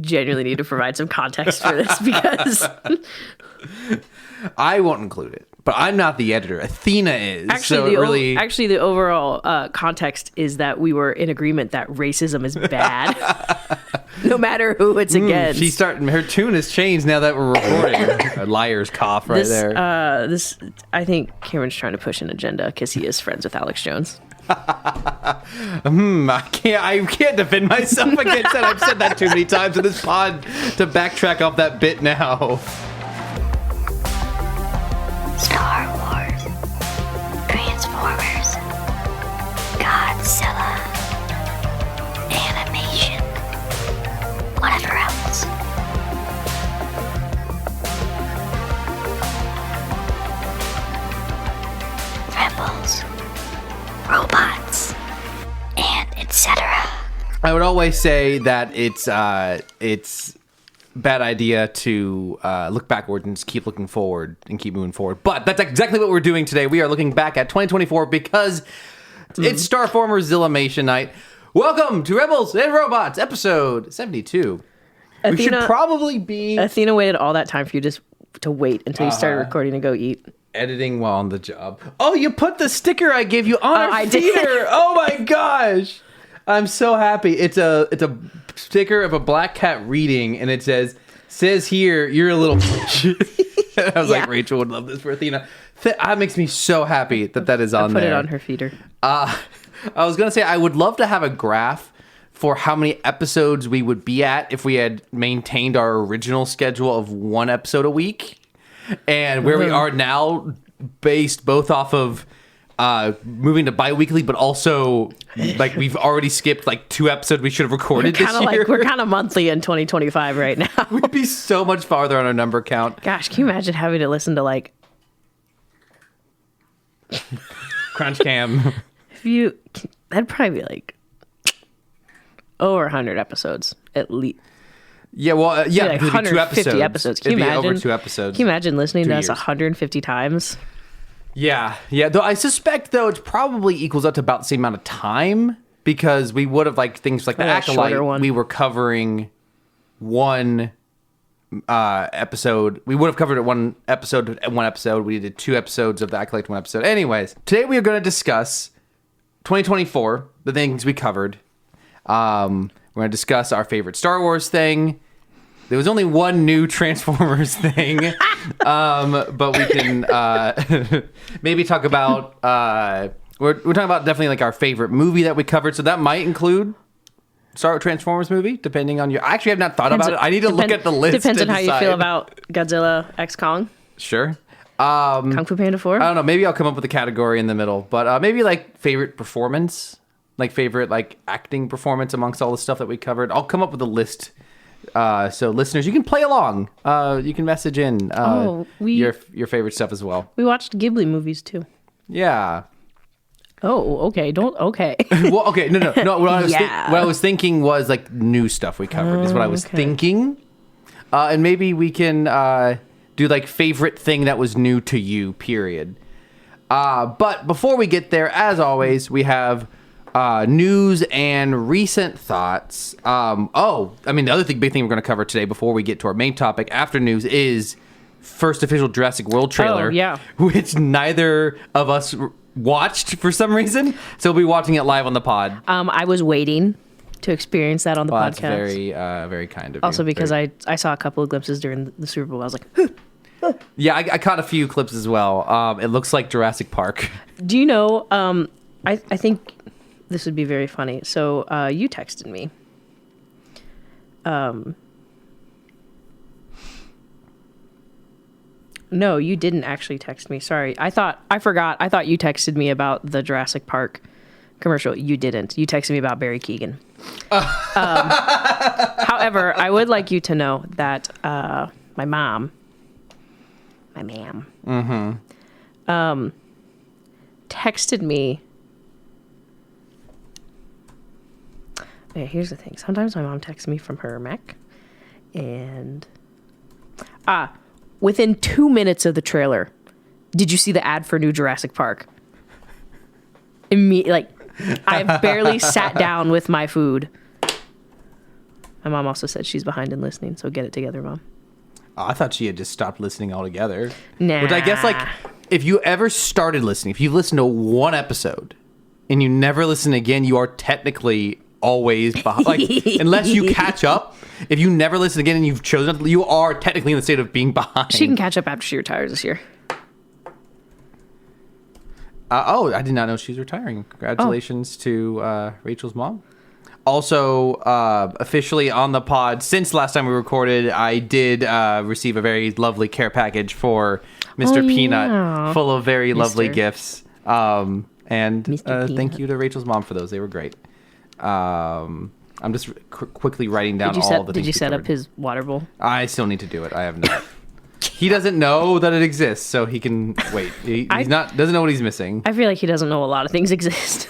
genuinely need to provide some context for this because I won't include it, but I'm not the editor. Athena is. Actually, the overall context is that we were in agreement that racism is bad, no matter who it's against. Her tune has changed now that we're recording. A liar's cough there. I think Cameron's trying to push an agenda because he is friends with Alex Jones. I can't defend myself against that. I've said that too many times in this pod to backtrack off that bit now. Star Wars, Transformers, Godzilla, animation, whatever else. Rebels, robots, and etc. I would always say that it's bad idea to look backwards and just keep looking forward and keep moving forward. But that's exactly what we're doing today. We are looking back at 2024 because it's Starformers Zillimation Night. Welcome to Rebels and Robots, episode 72. We should probably be... Athena waited all that time for you just to wait until you started recording to go eat. Editing while on the job. Oh, you put the sticker I gave you on our feeder. Did. Oh my gosh. I'm so happy. It's a sticker of a black cat reading, and it says here, you're a little I was like, Rachel would love this for Athena. That makes me so happy that is on there. Put it on her feeder. I was going to say, I would love to have a graph for how many episodes we would be at if we had maintained our original schedule of one episode a week. And where we are now, based both off of moving to bi-weekly, but also like we've already skipped like 2 episodes we should have recorded this year. We're kind of monthly in 2025 right now. We'd be so much farther on our number count. Gosh, can you imagine having to listen to like Crunch Cam? That'd probably be like over 100 episodes at least. Yeah, well, like 150 episodes. Can you imagine? Over 2 episodes. Can you imagine listening to us years. 150 times? Yeah. Though I suspect, it probably equals up to about the same amount of time because we would have like things like the Acolyte. We were covering one episode. We would have covered it one episode. We did 2 episodes of the Acolyte, 1 episode. Anyways, today we are going to discuss 2024, the things we covered. We're going to discuss our favorite Star Wars thing. There was only one new Transformers thing, but we can maybe talk about. We're talking about definitely like our favorite movie that we covered, so that might include Star Wars Transformers movie, depending on your. I actually have not thought about it. I need to look at the list. Depends on how you feel about Godzilla X Kong. Sure. Kung Fu Panda 4. I don't know. Maybe I'll come up with a category in the middle, but maybe like favorite performance, like favorite like acting performance amongst all the stuff that we covered. I'll come up with a list. So listeners, you can play along. You can message in your favorite stuff as well. We watched Ghibli movies too. Yeah. Oh, okay. Okay. Well, okay. No. What I was thinking was like new stuff we covered is what I was thinking. And maybe we can do like favorite thing that was new to you, period. But before we get there, as always, we have news and recent thoughts. The other big thing we're going to cover today before we get to our main topic after news is first official Jurassic World trailer. Oh, yeah. Which neither of us watched for some reason. So we'll be watching it live on the pod. I was waiting to experience that on the podcast. That's very, very kind of also you. because I saw a couple of glimpses during the Super Bowl. I was like, yeah, I caught a few clips as well. It looks like Jurassic Park. Do you know, I think this would be very funny. So you texted me. No, you didn't actually text me. Sorry. I forgot. I thought you texted me about the Jurassic Park commercial. You didn't. You texted me about Barry Keoghan. However, I would like you to know that my ma'am, texted me. Okay, here's the thing. Sometimes my mom texts me from her Mac, and within 2 minutes of the trailer, did you see the ad for new Jurassic Park? I barely sat down with my food. My mom also said she's behind in listening, so get it together, Mom. Oh, I thought she had just stopped listening altogether. Nah. Which I guess, like, if you ever started listening, if you've listened to one episode and you never listen again, you are technically always behind. Like, unless you catch up, if you never listen again and you've chosen, you are technically in the state of being behind. She can catch up after she retires this year. I did not know she's retiring. Congratulations to Rachel's mom. Also, officially on the pod, since last time we recorded, I did receive a very lovely care package for Mr. Peanut, full of very lovely gifts. And thank you to Rachel's mom for those. They were great. I'm just quickly writing down all the things. Did you set up his water bowl? I still need to do it. I have not. He doesn't know that it exists, so he can wait. Doesn't know what he's missing. I feel like he doesn't know a lot of things exist.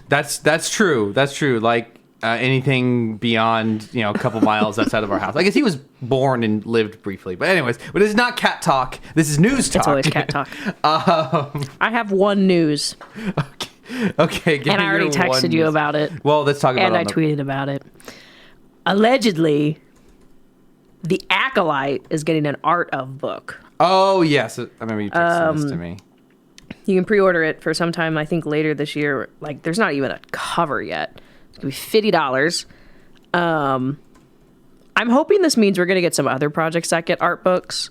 That's true. That's true. Like anything beyond a couple miles outside of our house. I guess he was born and lived briefly. But anyways, but it's not cat talk. This is news talk. It's always cat talk. I have one news. Okay. And I already texted you about it. Well, let's talk about it. And I tweeted about it. Allegedly, The Acolyte is getting an art of book. Oh, yes. I remember you texted this to me. You can pre-order it for sometime, I think, later this year. Like, there's not even a cover yet. It's going to be $50. I'm hoping this means we're going to get some other projects that get art books.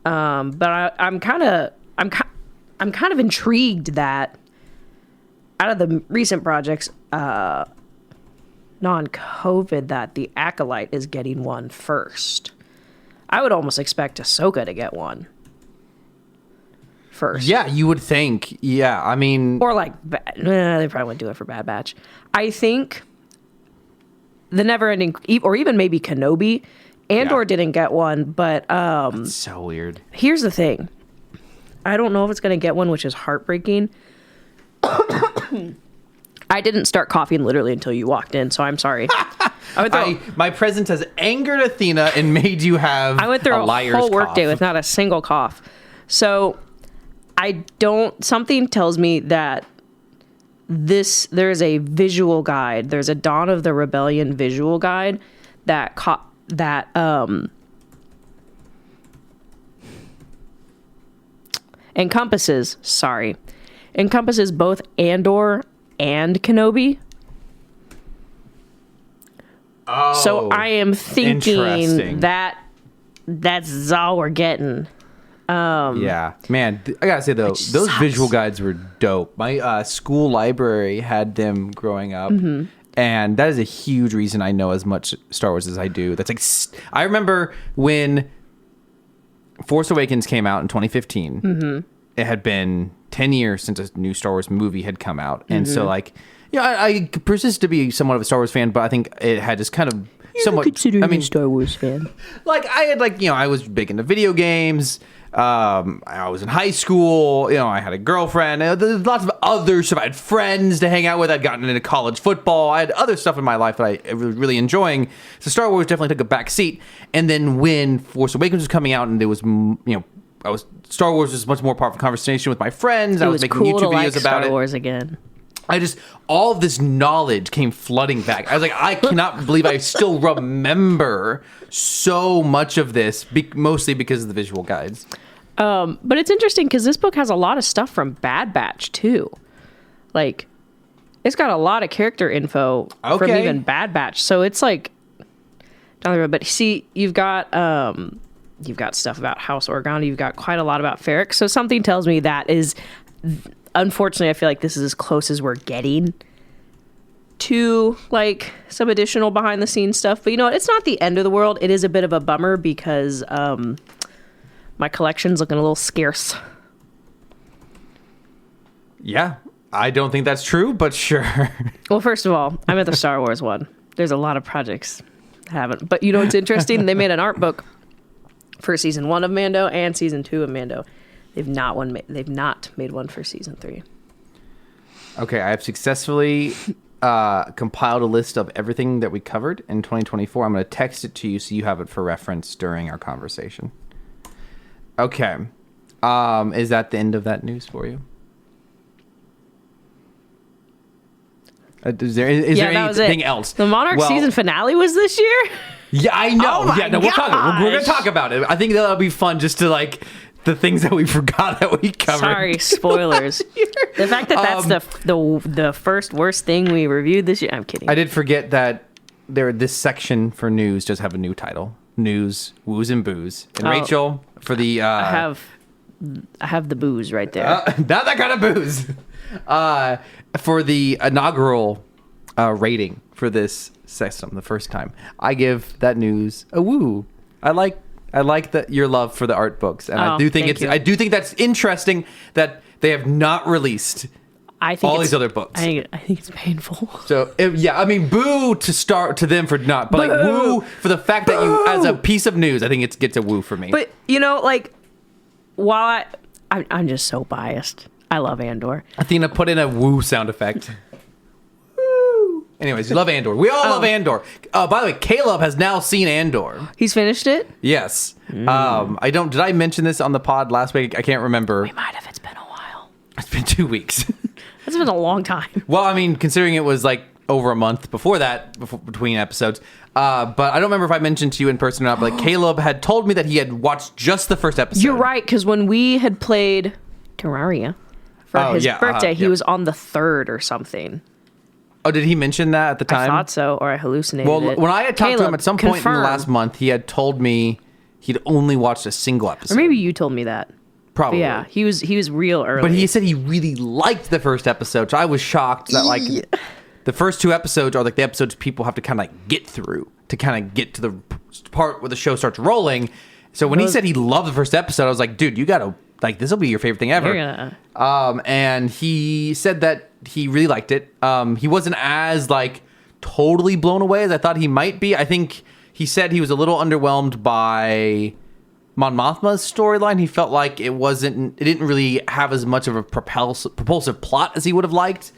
But I'm kind of intrigued that out of the recent projects, non-COVID, that The Acolyte is getting one first. I would almost expect Ahsoka to get one first. Yeah, you would think. Yeah, I mean... Or like, they probably wouldn't do it for Bad Batch. I think the Neverending, or even maybe Kenobi, Andor didn't get one, but... That's so weird. Here's the thing. I don't know if it's going to get one, which is heartbreaking. I didn't start coughing literally until you walked in, so I'm sorry. My presence has angered Athena and made you have I went through a whole workday with not a single cough. So something tells me that there's a visual guide. There's a Dawn of the Rebellion visual guide that encompasses both Andor and Kenobi. Oh, so I am thinking that's all we're getting. Yeah, man, I gotta say though, those visual guides were dope. My school library had them growing up, and that is a huge reason I know as much Star Wars as I do. That's like, I remember when Force Awakens came out in 2015. It had been 10 years since a new Star Wars movie had come out, and so like, I persist to be somewhat of a Star Wars fan, but I think it had just kind of somewhat. Consider me a Star Wars fan. Like I had I was big into video games. I was in high school. I had a girlfriend. There's lots of other stuff. I had friends to hang out with. I'd gotten into college football. I had other stuff in my life that I was really enjoying. So Star Wars definitely took a back seat. And then when Force Awakens was coming out, and there was Star Wars was much more part of a conversation with my friends. I was making cool YouTube videos about Star it. Wars again. All of this knowledge came flooding back. I was like, I cannot believe I still remember so much of this, mostly because of the visual guides. But it's interesting because this book has a lot of stuff from Bad Batch too. Like, it's got a lot of character info from even Bad Batch. So it's like down the road. But see, you've got stuff about House Organa. You've got quite a lot about Ferric. So something tells me that is. Unfortunately, I feel like this is as close as we're getting to like some additional behind the scenes stuff. But you know what? It's not the end of the world. It is a bit of a bummer because my collection's looking a little scarce. Yeah, I don't think that's true, but sure. Well, first of all, I'm at the Star Wars one. There's a lot of projects that haven't. But you know what's interesting? They made an art book for season 1 of Mando and season 2 of Mando. They've not made one for season 3. Okay, I have successfully compiled a list of everything that we covered in 2024. I'm going to text it to you so you have it for reference during our conversation. Okay. Is that the end of that news for you? Is there anything else? The Monarch season finale was this year? Yeah, I know. Oh yeah, no, we're going to talk about it. I think that'll be fun just to like the things that we forgot that we covered. Sorry, spoilers. The fact that that's the first worst thing we reviewed this year. I'm kidding. I did forget that this section for news does have a new title. News, Woos and Booze. And Rachel, for the... I have the booze right there. Not that kind of booze. For the inaugural rating for this system, the first time, I give that news a woo. I like your love for the art books, and I do think that's interesting that they have not released all these other books. I think it's painful. So I mean, boo to them for not, but like woo for the fact that you, as a piece of news, I think it gets a woo for me. But like, while I'm just so biased. I love Andor. Athena, put in a woo sound effect. Woo. Anyways, you love Andor. We all love Andor. By the way, Caleb has now seen Andor. He's finished it? Yes. Did I mention this on the pod last week? I can't remember. We might have. It's been a while. It's been 2 weeks. That's been a long time. Well, I mean, considering it was like over a month before that, between episodes. But I don't remember if I mentioned to you in person or not, but like, Caleb had told me that he had watched just the first episode. You're right, because when we had played Terraria for his birthday, he was on the 3rd or something. Oh, did he mention that at the time? I thought so, or I hallucinated it. Well, when I had talked to him at some point in the last month, he had told me he'd only watched a single episode. Or maybe you told me that. Probably. But yeah, he was real early. But he said he really liked the first episode, so I was shocked that like the first 2 episodes are like the episodes people have to kind of like get through to kind of get to the part where the show starts rolling. So when he said he loved the first episode, I was like, dude, you gotta like this will be your favorite thing ever. And he said that he really liked it. He wasn't as like totally blown away as I thought he might be. I think he said he was a little underwhelmed by Mon Mothma's storyline. He felt like it didn't really have as much of a propulsive plot as he would have liked.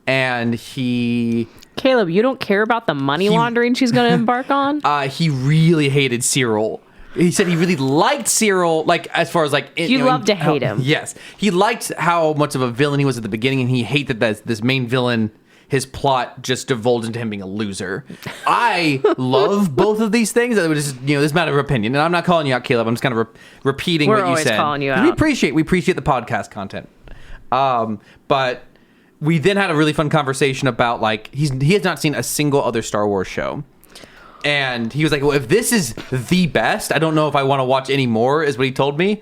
And Caleb, you don't care about the money laundering she's going to embark on? He really hated Cyril. He said he really liked Cyril, like as far as like you love to hate him. Yes, he liked how much of a villain he was at the beginning, and he hated that this main villain, his plot just divulged into him being a loser. I love both of these things. It was just, this is a matter of opinion, and I'm not calling you out, Caleb. I'm just kind of repeating what you said. We're always calling you out. We appreciate the podcast content, but we then had a really fun conversation about like he has not seen a single other Star Wars show. And he was like, well, if this is the best, I don't know if I want to watch any more, is what he told me.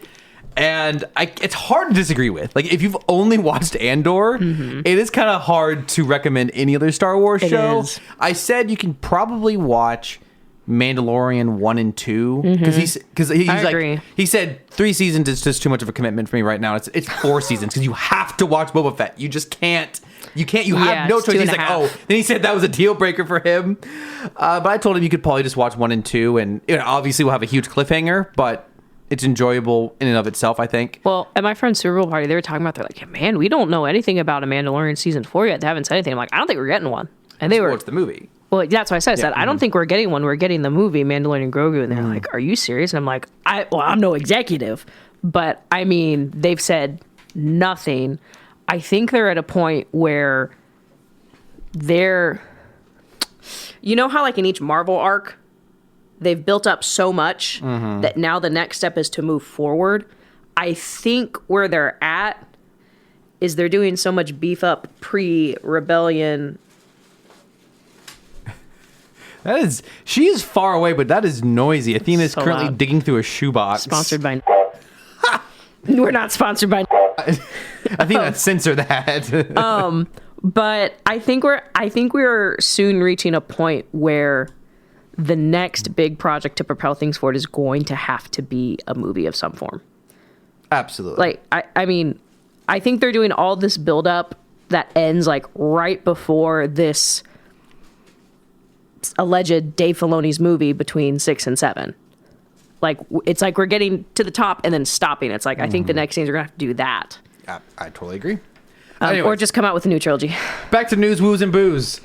And it's hard to disagree with. Like, if you've only watched Andor, it is kind of hard to recommend any other Star Wars show. Is. I said you can probably watch Mandalorian 1 and 2. Because he's like, agree. he said 3 seasons is just too much of a commitment for me right now. It's 4 seasons because you have to watch Boba Fett. You just can't. You have no choice. He's like, then he said that was a deal breaker for him. But I told him you could probably just watch 1 and 2, and obviously we'll have a huge cliffhanger, but it's enjoyable in and of itself, I think. Well, at my friend's Super Bowl party, they were talking about, they're like, man, we don't know anything about a Mandalorian season 4 yet. They haven't said anything. I'm like, I don't think we're getting one. And they were. It's the movie. Well, that's what I said. I don't think we're getting one. We're getting the movie Mandalorian Grogu. And they're like, are you serious? And I'm like, I'm no executive, but I mean, they've said nothing. I think they're at a point where how like in each Marvel arc, they've built up so much that now the next step is to move forward. I think where they're at is they're doing so much beef up pre-rebellion. She is far away, but that is noisy. Athena is currently digging through a shoebox. Sponsored by. We're not sponsored by. Athena, censor that. But I think we're soon reaching a point where the next big project to propel things forward is going to have to be a movie of some form. Absolutely. Like, I mean, I think they're doing all this build up that ends like right before this alleged Dave Filoni's movie between 6 and 7. Like, it's like we're getting to the top and then stopping. It's like, I think the next things are going to have to do that. I totally agree. Or just come out with a new trilogy. Back to news, woos, and booze.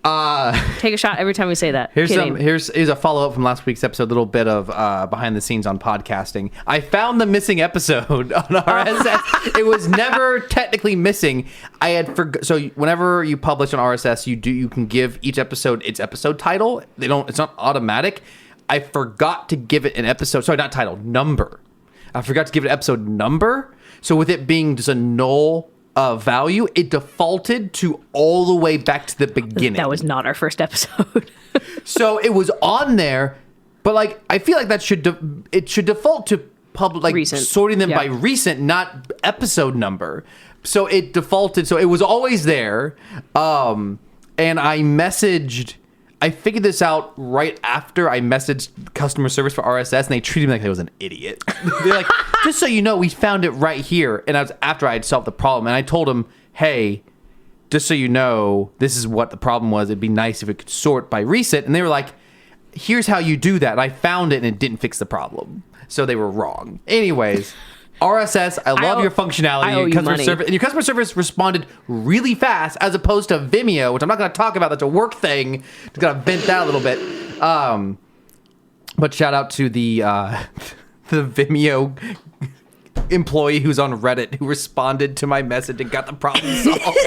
Take a shot every time we say that. Here's a follow-up from last week's episode, a little bit of behind the scenes on podcasting. I found the missing episode on RSS. It was never technically missing. I had so whenever you publish on RSS, you can give each episode its episode title. It's not automatic. I forgot to give it an episode, sorry, not title, number. I forgot to give it an episode number. So with it being just a null value, it defaulted to all the way back to the beginning. That was not our first episode. So it was on there, but like I feel like that should default to public, like recent. Sorting them by recent, not episode number. So it defaulted. So it was always there. And I figured this out right after I messaged customer service for RSS, and they treated me like I was an idiot. They're like, just so you know, we found it right here. And I was after I had solved the problem. And I told them, hey, just so you know, this is what the problem was. It'd be nice if it could sort by recent. And they were like, here's how you do that. And I found it, and it didn't fix the problem. So they were wrong. Anyways, RSS, I love your functionality. Your customer service responded really fast, as opposed to Vimeo, which I'm not going to talk about. That's a work thing. Just got to vent that a little bit. But shout out to the Vimeo employee who's on Reddit who responded to my message and got the problem solved.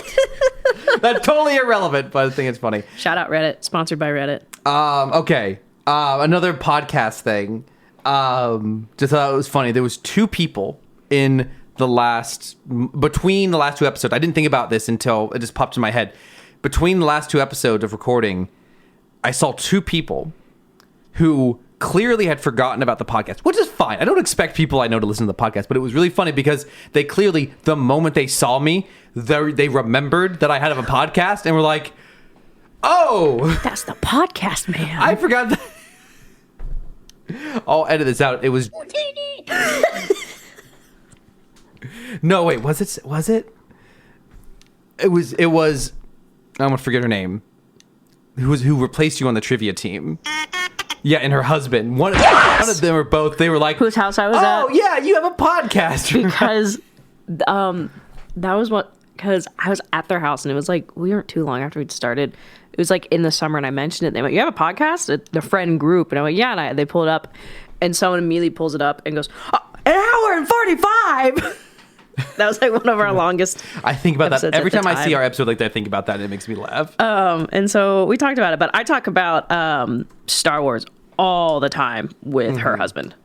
That's totally irrelevant, but I think it's funny. Shout out Reddit, sponsored by Reddit. Okay. Another podcast thing. Just thought it was funny. There was two people in between the last two episodes. I didn't think about this until it just popped in my head. Between the last two episodes of recording, I saw two people who clearly had forgotten about the podcast, which is fine. I don't expect people I know to listen to the podcast, but it was really funny because they clearly, the moment they saw me, they remembered that I had a podcast and were like, oh, that's the podcast, man. I forgot that. I'll edit this out. It was. No, wait. Was it? It was. I'm gonna forget her name. Who replaced you on the trivia team? Yeah, and her husband. One of them were both. They were like, whose house I was at? Oh yeah, you have a podcast. Because, that was because I was at their house and it was like we weren't too long after we'd started. It was like in the summer, and I mentioned it. And they went, "You have a podcast?" The friend group, and I went, "Yeah." And they pull it up, and someone immediately pulls it up and goes, "An hour and 45." That was like one of our longest. I think about that every time I see our episode like that. I think about that, and it makes me laugh. And so we talked about it, but I talk about Star Wars all the time with her husband.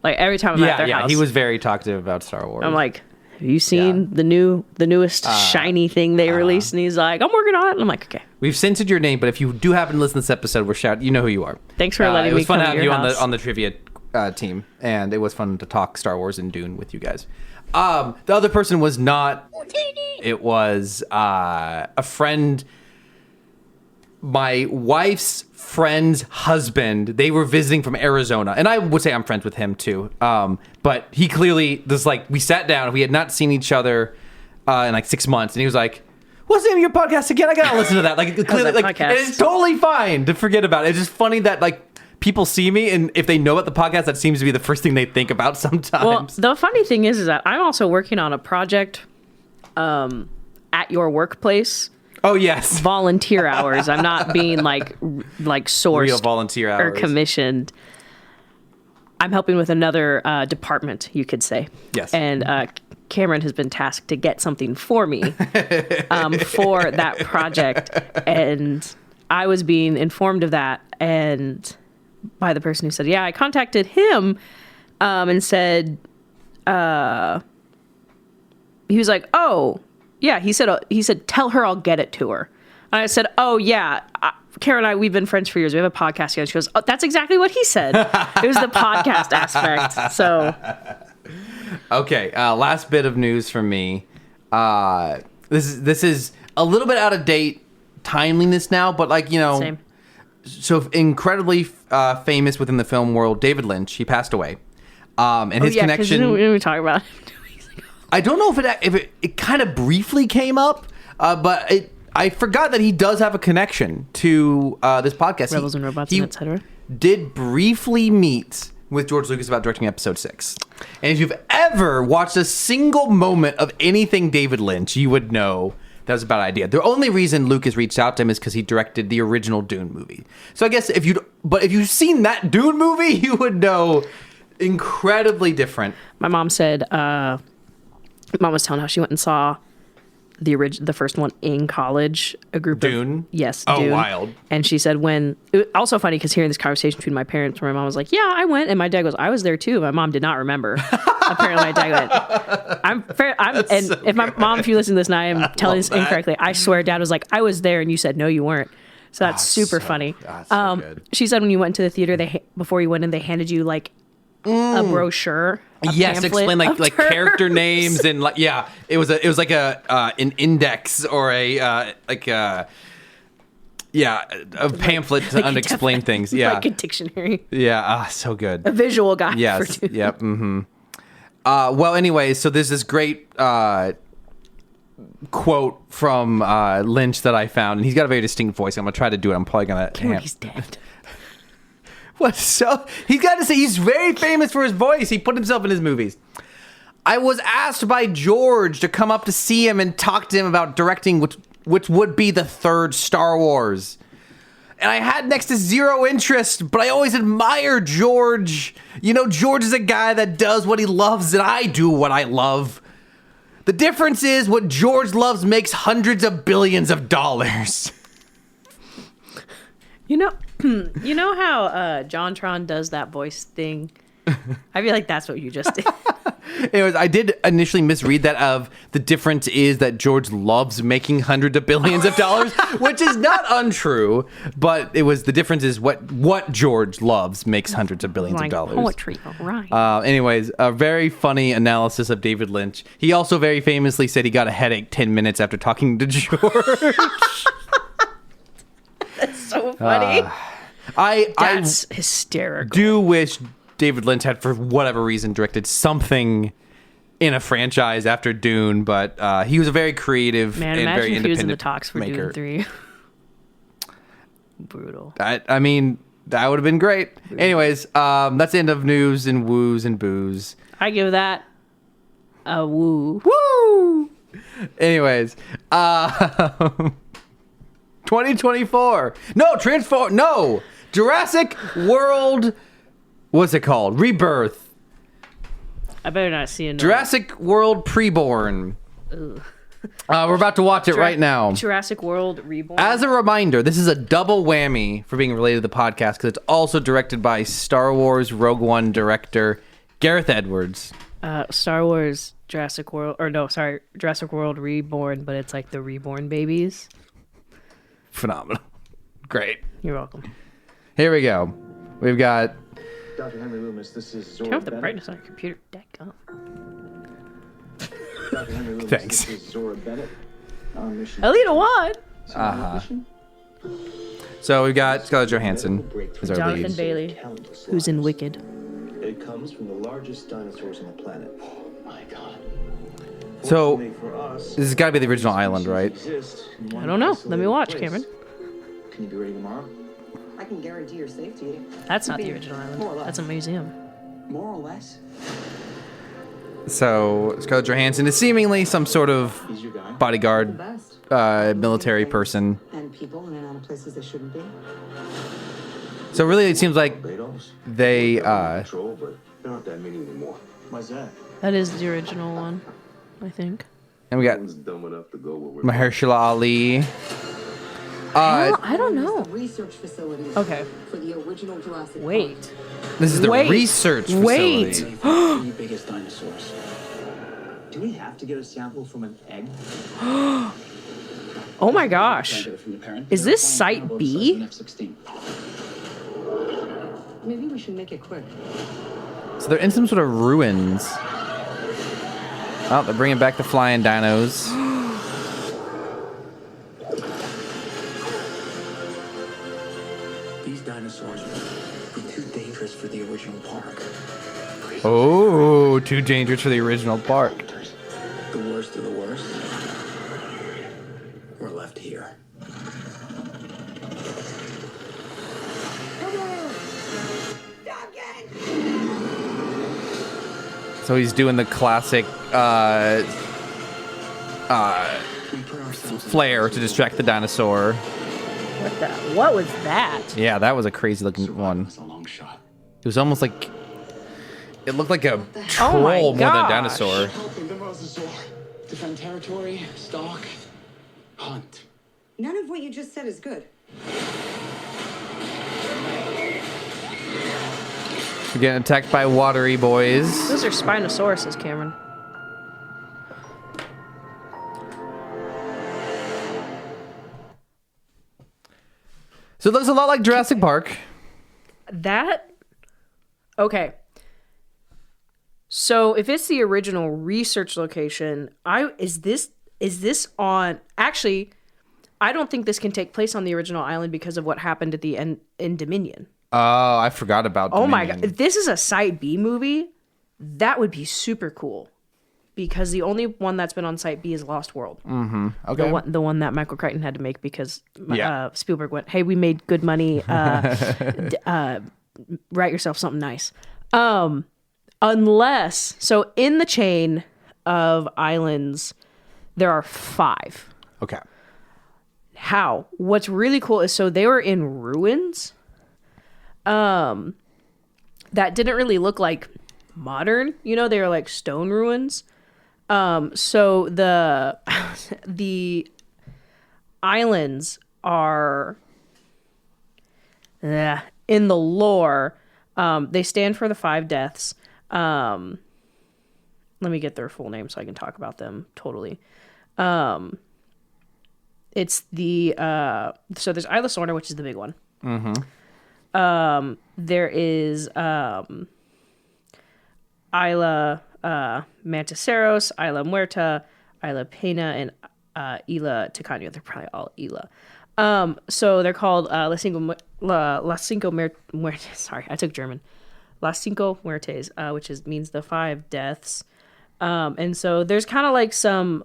Like every time I'm at their house. He was very talkative about Star Wars. I'm like, have you seen the newest shiny thing they released? And he's like, I'm working on it. And I'm like, okay. We've censored your name, but if you do happen to listen to this episode, you know who you are. Thanks for letting me come to your house. It was fun to have you on the trivia team, and it was fun to talk Star Wars and Dune with you guys. The other person was not. It was a friend. My wife's friend's husband. They were visiting from Arizona, and I would say I'm friends with him too. But he clearly we sat down. We had not seen each other in like 6 months, and he was like, "What's the name of your podcast again? I gotta listen to that." Like clearly, and it's totally fine to forget about it. It's just funny that people see me, and if they know about the podcast, that seems to be the first thing they think about sometimes. Well, the funny thing is that I'm also working on a project at your workplace. Oh, yes. Volunteer hours. I'm not being like sourced real volunteer hours or commissioned. I'm helping with another department, you could say. Yes. And Cameron has been tasked to get something for me for that project. And I was being informed of that and by the person who said, yeah, I contacted him and said, he was like, oh, yeah, he said, tell her I'll get it to her. And I said, oh, yeah, Karen and I, we've been friends for years. We have a podcast together. She goes, oh, that's exactly what he said. It was the podcast aspect. So. Okay, last bit of news from me. This is a little bit out of date timeliness now, but Same. So incredibly famous within the film world, David Lynch, he passed away. And his connection. Didn't we talk about it 2 weeks ago? I don't know if it kind of briefly came up, but I forgot that he does have a connection to this podcast. Rebels and Robots and etc. Did briefly meet with George Lucas about directing episode 6. And if you've ever watched a single moment of anything David Lynch, you would know that was a bad idea. The only reason Lucas reached out to him is because he directed the original Dune movie. So I guess if you've seen that Dune movie, you would know incredibly different. My mom said, mom was telling how she went and saw the first one in college, a group Dune? of yes, Oh, Dune. wild. And she said also funny because hearing this conversation between my parents, where my mom was like, "Yeah, I went," and my dad goes, "I was there too." My mom did not remember. Apparently, my dad went. If you listen to this and I am telling this incorrectly, I swear, Dad was like, "I was there," and you said, "No, you weren't." So that's super funny. That's so good. She said when you went to the theater, before you went in, they handed you like a brochure. Yes, explain like character names and like it was like an index or a pamphlet to unexplain things. Yeah, like a dictionary. Yeah, so good. A visual guide. Yes. For Yep. Mm-hmm. Well, anyway, so there's this great quote from Lynch that I found, and he's got a very distinct voice. I'm gonna try to do it. I'm probably gonna. He's dead. What? So he's got to say he's very famous for his voice. He put himself in his movies. I was asked by George to come up to see him and talk to him about directing, which would be the third Star Wars. And I had next to zero interest, but I always admire George. You know, George is a guy that does what he loves, and I do what I love. The difference is what George loves makes hundreds of billions of dollars. You know how JonTron does that voice thing? I feel like that's what you just did. Anyways, I did initially misread that of the difference is that George loves making hundreds of billions of dollars, which is not untrue, but it was the difference is what George loves makes hundreds of billions of dollars. Poetry, all right. Anyways, a very funny analysis of David Lynch. He also very famously said he got a headache 10 minutes after talking to George. That's so funny. That's hysterical. Do wish David Lynch had, for whatever reason, directed something in a franchise after Dune, but he was a very creative and very independent if he was in the talks for maker. Dune 3. Brutal. I mean, that would have been great. Brutal. Anyways, that's the end of news and woos and boos. I give that a woo. Woo! Anyways, 2024. No, Jurassic World. What's it called? Rebirth. I better not see it. Jurassic World Preborn. We're about to watch it right now. Jurassic World Reborn. As a reminder, this is a double whammy for being related to the podcast because it's also directed by Star Wars Rogue One director Gareth Edwards. Star Wars Jurassic World, Jurassic World Reborn, but it's like the reborn babies. Phenomenal. Great. You're welcome. Here we go. We've got Dr. Henry Loomis, this is Zora Count the Bennett. brightness on your computer. Deck up. Dr. Henry Loomis, Thanks. This is Zora Bennett. On mission. Alita won. Mission? So we've got Scarlett Johansson as our Jonathan lead. Bailey, Countless who's in lives. Wicked. It comes from the largest dinosaurs on the planet. Oh my God. So Fortunately for us, this has got to be the original island, right? exist in one I don't know. Let me isolated watch, place. Cameron. Can you be ready tomorrow? I can guarantee your safety. That's not the Maybe original more or island. less. That's a museum. More or less. So Scarlett Johansson is seemingly some sort of He's your guy. The bodyguard, best. military person. And people in and out of places they shouldn't be. So really, it seems like Beetles. they Patrol, but there aren't that many anymore. Why's that? That is the original one, I think. and we got One's dumb enough to go where we're Mahershala Ali. I don't know. The research facility. Okay. For the original Jurassic Wait. This is the Wait. research Wait. facility. Three biggest dinosaurs. Do we have to get a sample from an egg? Oh my gosh. Get it from the parent? Is this Site About B? the size of an F-16. Maybe we should make it quick. So they're in some sort of ruins. Oh, they're bringing back the flying dinos. These dinosaurs were too dangerous for the original park. Oh, too dangerous for the original park. The worst of the worst were left here. flare to distract the dinosaur. What was that? Yeah, that was a crazy looking one. That's a long shot. It was almost like it looked like a Oh my troll more than a gosh. dinosaur. Helping the mosasaur. Defend territory, stalk, hunt. None of what you just said is good. We're getting attacked by watery boys. Those are Spinosauruses, Cameron. So it looks a lot like Jurassic Park. Okay. So if it's the original research location, is this on? Actually, I don't think this can take place on the original island because of what happened at the end in Dominion. Oh, I forgot about Dominion. Oh my god! If this is a Site B movie, that would be super cool. Because the only one that's been on Site B is Lost World. Mm-hmm. Okay. The one that Michael Crichton had to make because Yeah. Spielberg went, "Hey, we made good money. Write yourself something nice." Unless, so in the chain of islands, there are 5. Okay. How? What's really cool is so they were in ruins. That didn't really look like modern. You know, they were like stone ruins. So the the islands are in the lore. They stand for the 5 deaths. Let me get their full name so I can talk about them totally. It's the so there's Isla Sorna, which is the big one. There is Isla Manticeros, Isla Muerta, Isla Pena, and Isla Tacaño. They're probably all Isla. So they're called Las Cinco Muertes. Sorry, I took German. Las Cinco Muertes, which means the 5 deaths. And so there's kind of like some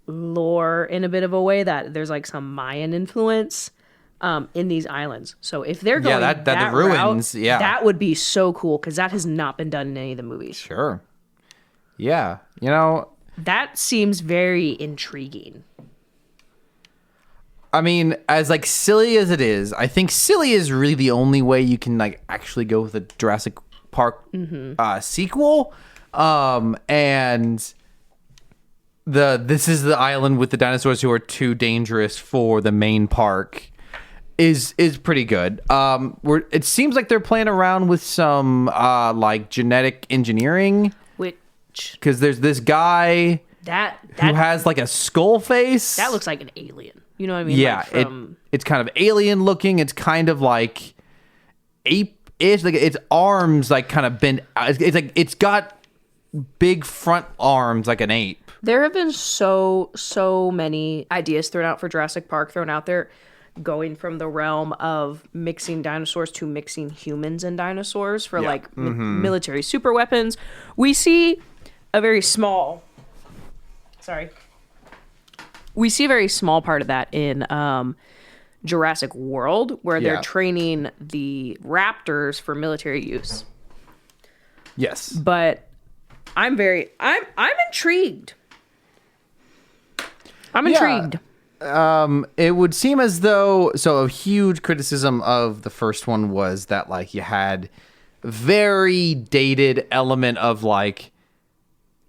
lore in a bit of a way that there's like some Mayan influence in these islands. So if they're going that that the ruins, route, yeah. that would be so cool because that has not been done in any of the movies. Sure. Yeah. You know, That seems very intriguing. I mean, as like silly as it is, I think silly is really the only way you can like actually go with a Jurassic Park sequel. And this is the island with the dinosaurs who are too dangerous for the main park is pretty good. It seems like they're playing around with some like genetic engineering, Which because there's this guy who has like a skull face. that looks like an alien. You know what I mean? Yeah, Like it's kind of alien looking. It's kind of like ape-ish. Like its arms like kind of bend. It's like it's got big front arms like an ape. there have been so many ideas thrown out for Jurassic Park thrown out there, going from the realm of mixing dinosaurs to mixing humans and dinosaurs for like military super weapons. We see a very small. We see a very small part of that in Jurassic World, where Yeah. they're training the raptors for military use. Yes. But I'm intrigued. I'm intrigued. It would seem as though a huge criticism of the first one was that like you had very dated element of like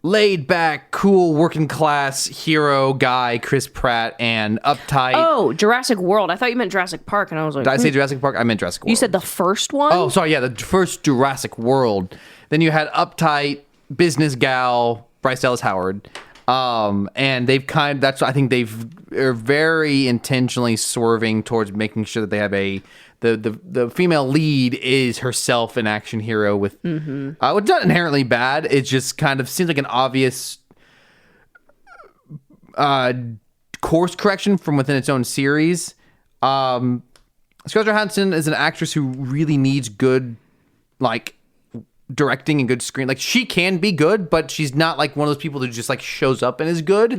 laid back, cool working class hero guy Chris Pratt and uptight. Oh, Jurassic World. I thought you meant Jurassic Park, and I was like, Did I say Jurassic Park? I meant Jurassic World. You said the first one? Oh, sorry. Yeah, the first Jurassic World. Then you had uptight business gal Bryce Dallas Howard. And they've I think they're very intentionally swerving towards making sure that they have the female lead is herself an action hero with, it's not inherently bad. It just kind of seems like an obvious, course correction from within its own series. Scarlett Johansson is an actress who really needs good, like, directing and good screen. Like, she can be good, but she's not like one of those people who just like shows up and is good.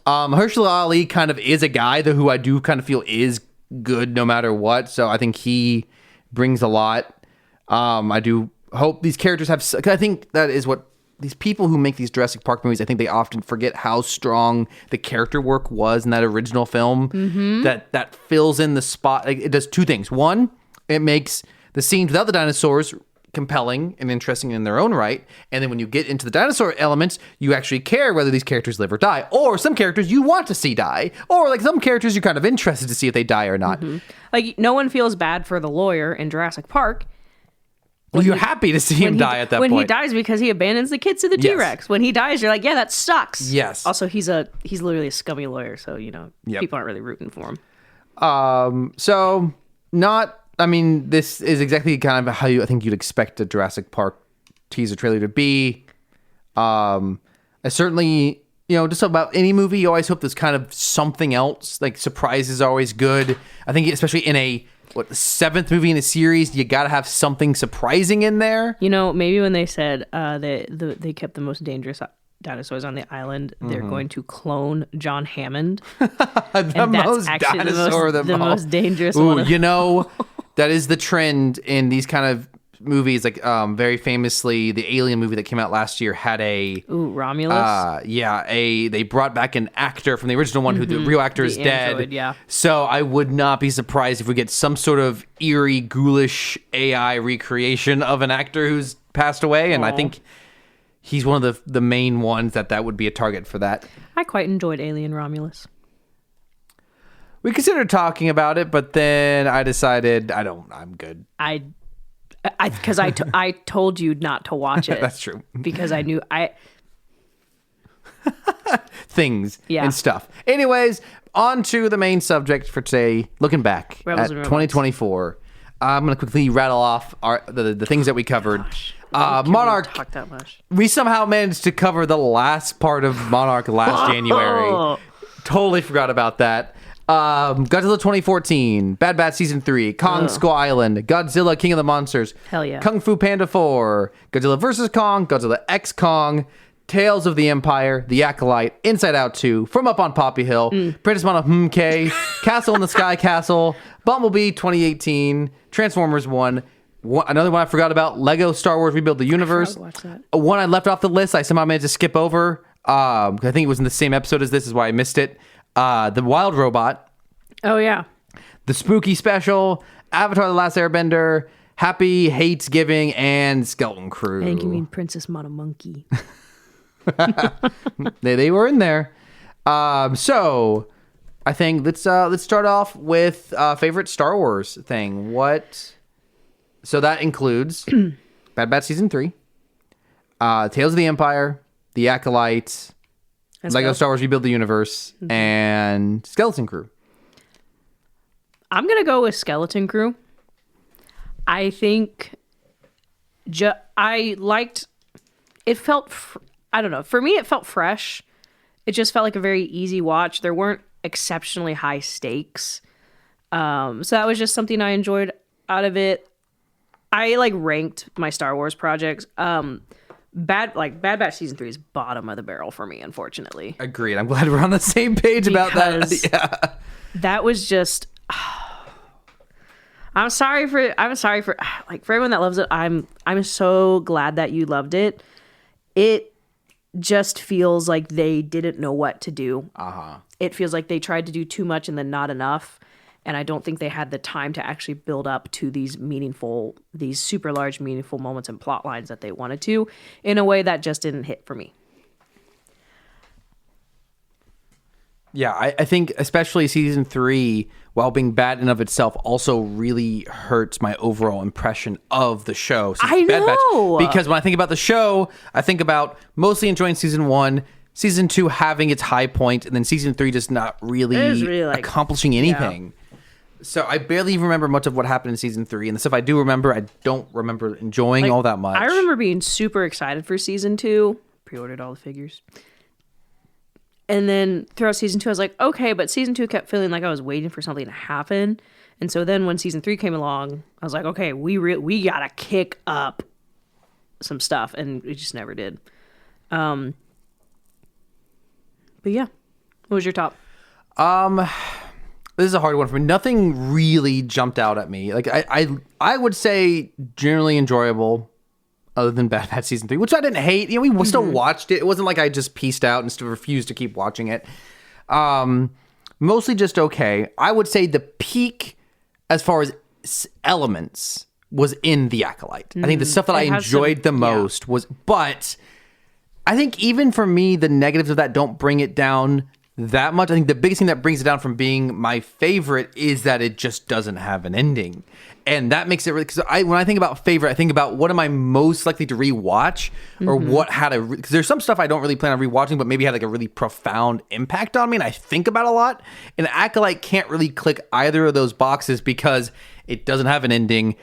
Herschel Ali kind of is a guy who I do kind of feel is good no matter what. So I think he brings a lot. I do hope these characters have. I think that is what these people who make these Jurassic Park movies, I think they often forget how strong the character work was in that original film. That fills in the spot. Like, it does two things. One, it makes the scenes without the dinosaurs compelling and interesting in their own right. And then when you get into the dinosaur elements, you actually care whether these characters live or die. Or some characters you want to see die. Or like some characters you're kind of interested to see if they die or not. Like, no one feels bad for the lawyer in Jurassic Park. Well, you're happy to see him die at that point. When he dies because he abandons the kids to the T-Rex. Yes. When he dies, you're like, yeah, that sucks. Yes. Also, he's literally a scummy lawyer, so, people aren't really rooting for him. This is exactly kind of how I think you'd expect a Jurassic Park teaser trailer to be. I certainly, just about any movie, you always hope there's kind of something else. Like, surprises are always good. I think especially in the 7th movie in a series, you got to have something surprising in there. Maybe when they said they kept the most dangerous dinosaurs on the island, they're going to clone John Hammond. the most dangerous Ooh, one. That is the trend in these kind of movies. Like, very famously, the Alien movie that came out last year had Romulus. They brought back an actor from the original one who the real actor is android, dead. Yeah. So I would not be surprised if we get some sort of eerie, ghoulish AI recreation of an actor who's passed away. And I think he's one of the main ones that would be a target for that. I quite enjoyed Alien Romulus. We considered talking about it, but then I decided I'm good. Because I told you not to watch it. That's true. Because I knew things and stuff. Anyways, on to the main subject for today. Looking back at 2024, I'm going to quickly rattle off the things that we covered. Monarch. Talk that much. We somehow managed to cover the last part of Monarch last January. Totally forgot about that. Godzilla 2014, Bad Batch Season 3, Kong Skull Island, Godzilla King of the Monsters, Hell yeah. Kung Fu Panda 4, Godzilla vs. Kong, Godzilla X Kong, Tales of the Empire, The Acolyte, Inside Out 2, From Up on Poppy Hill, Princess Mononoke, Castle in the Sky Castle, Bumblebee 2018, Transformers 1, another one I forgot about, Lego Star Wars Rebuild the Universe. One I left off the list, I somehow managed to skip over. I think it was in the same episode as this, is why I missed it. The Wild Robot. Oh, yeah. The Spooky Special, Avatar The Last Airbender, Happy Hates Giving, and Skeleton Crew. I think you mean Princess Monomonkey. they were in there. So I think let's start off with favorite Star Wars thing. So that includes Bad Batch Season 3, Tales of the Empire, The Acolyte, Lego Star Wars Rebuild the Universe, and Skeleton Crew. I'm going to go with Skeleton Crew. I think I liked... It felt... I don't know. For me, it felt fresh. It just felt like a very easy watch. There weren't exceptionally high stakes. So that was just something I enjoyed out of it. I ranked my Star Wars projects. Bad Batch Season 3 is bottom of the barrel for me, unfortunately. Agreed. I'm glad we're on the same page about that. Yeah. That was just... I'm sorry for for everyone that loves it. I'm so glad that you loved it. It just feels like they didn't know what to do. It feels like they tried to do too much and then not enough. And I don't think they had the time to actually build up to these super large, meaningful moments and plot lines that they wanted to, in a way that just didn't hit for me. Yeah, I think especially Season 3, while being bad in of itself, also really hurts my overall impression of the show. I know! Bad Batch, because when I think about the show, I think about mostly enjoying Season 1, Season 2 having its high point, and then Season 3 just not really accomplishing anything. Yeah. So I barely even remember much of what happened in Season 3, and the stuff I do remember, I don't remember enjoying all that much. I remember being super excited for Season 2, pre-ordered all the figures. And then throughout Season 2, I was like, okay, but Season 2 kept feeling like I was waiting for something to happen. And so then when Season 3 came along, I was like, okay, we gotta kick up some stuff, and it just never did. But yeah, what was your top? This is a hard one for me. Nothing really jumped out at me. Like I would say generally enjoyable. other than Bad Batch Season 3, which I didn't hate. You know, we still watched it. It wasn't like I just pieced out and still refused to keep watching it. Mostly just okay. I would say the peak as far as elements was in The Acolyte. I think the stuff that I enjoyed the most was, but I think even for me, the negatives of that don't bring it down that much. I think the biggest thing that brings it down from being my favorite is that it just doesn't have an ending. And that makes it really, because when I think about favorite, I think about what am I most likely to rewatch, or what had a, because there's some stuff I don't really plan on rewatching, but maybe had like a really profound impact on me, and I think about a lot. And Acolyte can't really click either of those boxes because it doesn't have an ending.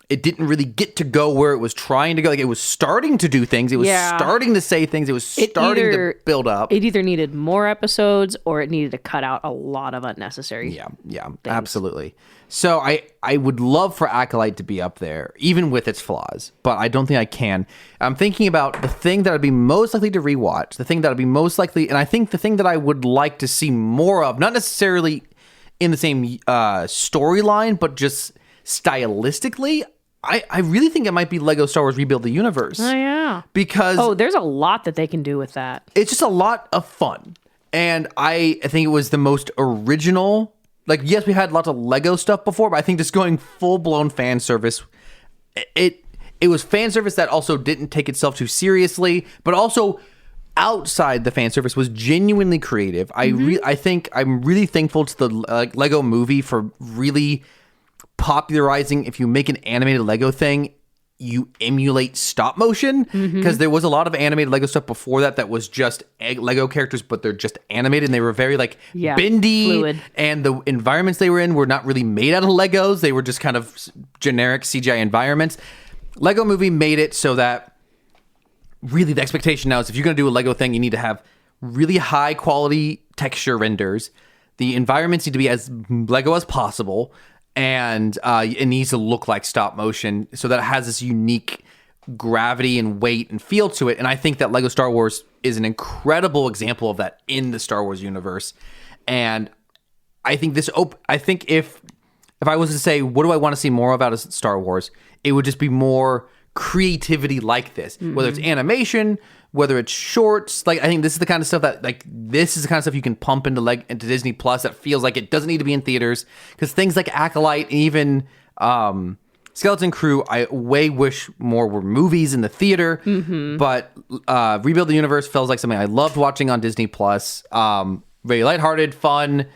It didn't really get to go where it was trying to go. Like, it was starting to do things. It was starting to say things. It was starting to build up. It either needed more episodes or it needed to cut out a lot of unnecessary. Yeah, absolutely. So I would love for Acolyte to be up there, even with its flaws, but I don't think I can. I'm thinking about the thing that I'd be most likely to rewatch, the thing that I'd be most likely, and I think the thing that I would like to see more of, not necessarily in the same storyline, but just stylistically, I really think it might be Lego Star Wars Rebuild the Universe. Oh, yeah. Because there's a lot that they can do with that. It's just a lot of fun. And I think it was the most original. Like, yes, we had lots of Lego stuff before, but I think just going full-blown fan service, it was fan service that also didn't take itself too seriously, but also outside the fan service was genuinely creative. I think I'm really thankful to the Lego movie for really popularizing, if you make an animated Lego thing, you emulate stop motion, because there was a lot of animated Lego stuff before that was just Lego characters, but they're just animated, and they were very like bendy, fluid, and the environments they were in were not really made out of Legos. They were just kind of generic CGI environments. Lego movie made it so that really the expectation now is if you're going to do a Lego thing, you need to have really high quality texture renders. The environments need to be as Lego as possible. And it needs to look like stop motion so that it has this unique gravity and weight and feel to it. And I think that Lego Star Wars is an incredible example of that in the Star Wars universe. And I think if I was to say, what do I want to see more of out of Star Wars, it would just be more creativity like this, whether it's animation, whether it's shorts. Like, I think this is the kind of stuff that, like, this is the kind of stuff you can pump into Disney Plus that feels like it doesn't need to be in theaters, because things like Acolyte and even Skeleton Crew, I way wish more were movies in the theater. But Rebuild the Universe feels like something I loved watching on Disney Plus. Very lighthearted, fun,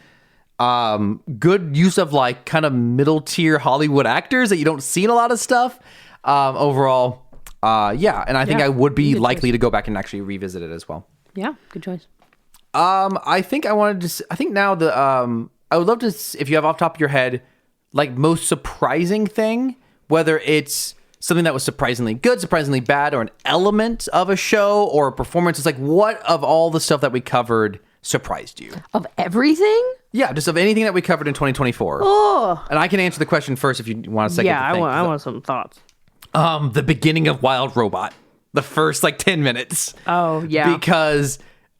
good use of like kind of middle tier Hollywood actors that you don't see in a lot of stuff. Overall, and I think I would be likely to go back and actually revisit it as well. Yeah, good choice. I think I wanted to. I think now I would love to, if you have off the top of your head, like most surprising thing, whether it's something that was surprisingly good, surprisingly bad, or an element of a show or a performance. It's like, what of all the stuff that we covered surprised you? Of everything? Yeah, just of anything that we covered in 2024. Oh. And I can answer the question first if you want a second. Yeah, to think. I want some thoughts. The beginning of Wild Robot, the first like 10 minutes. Oh, yeah. Because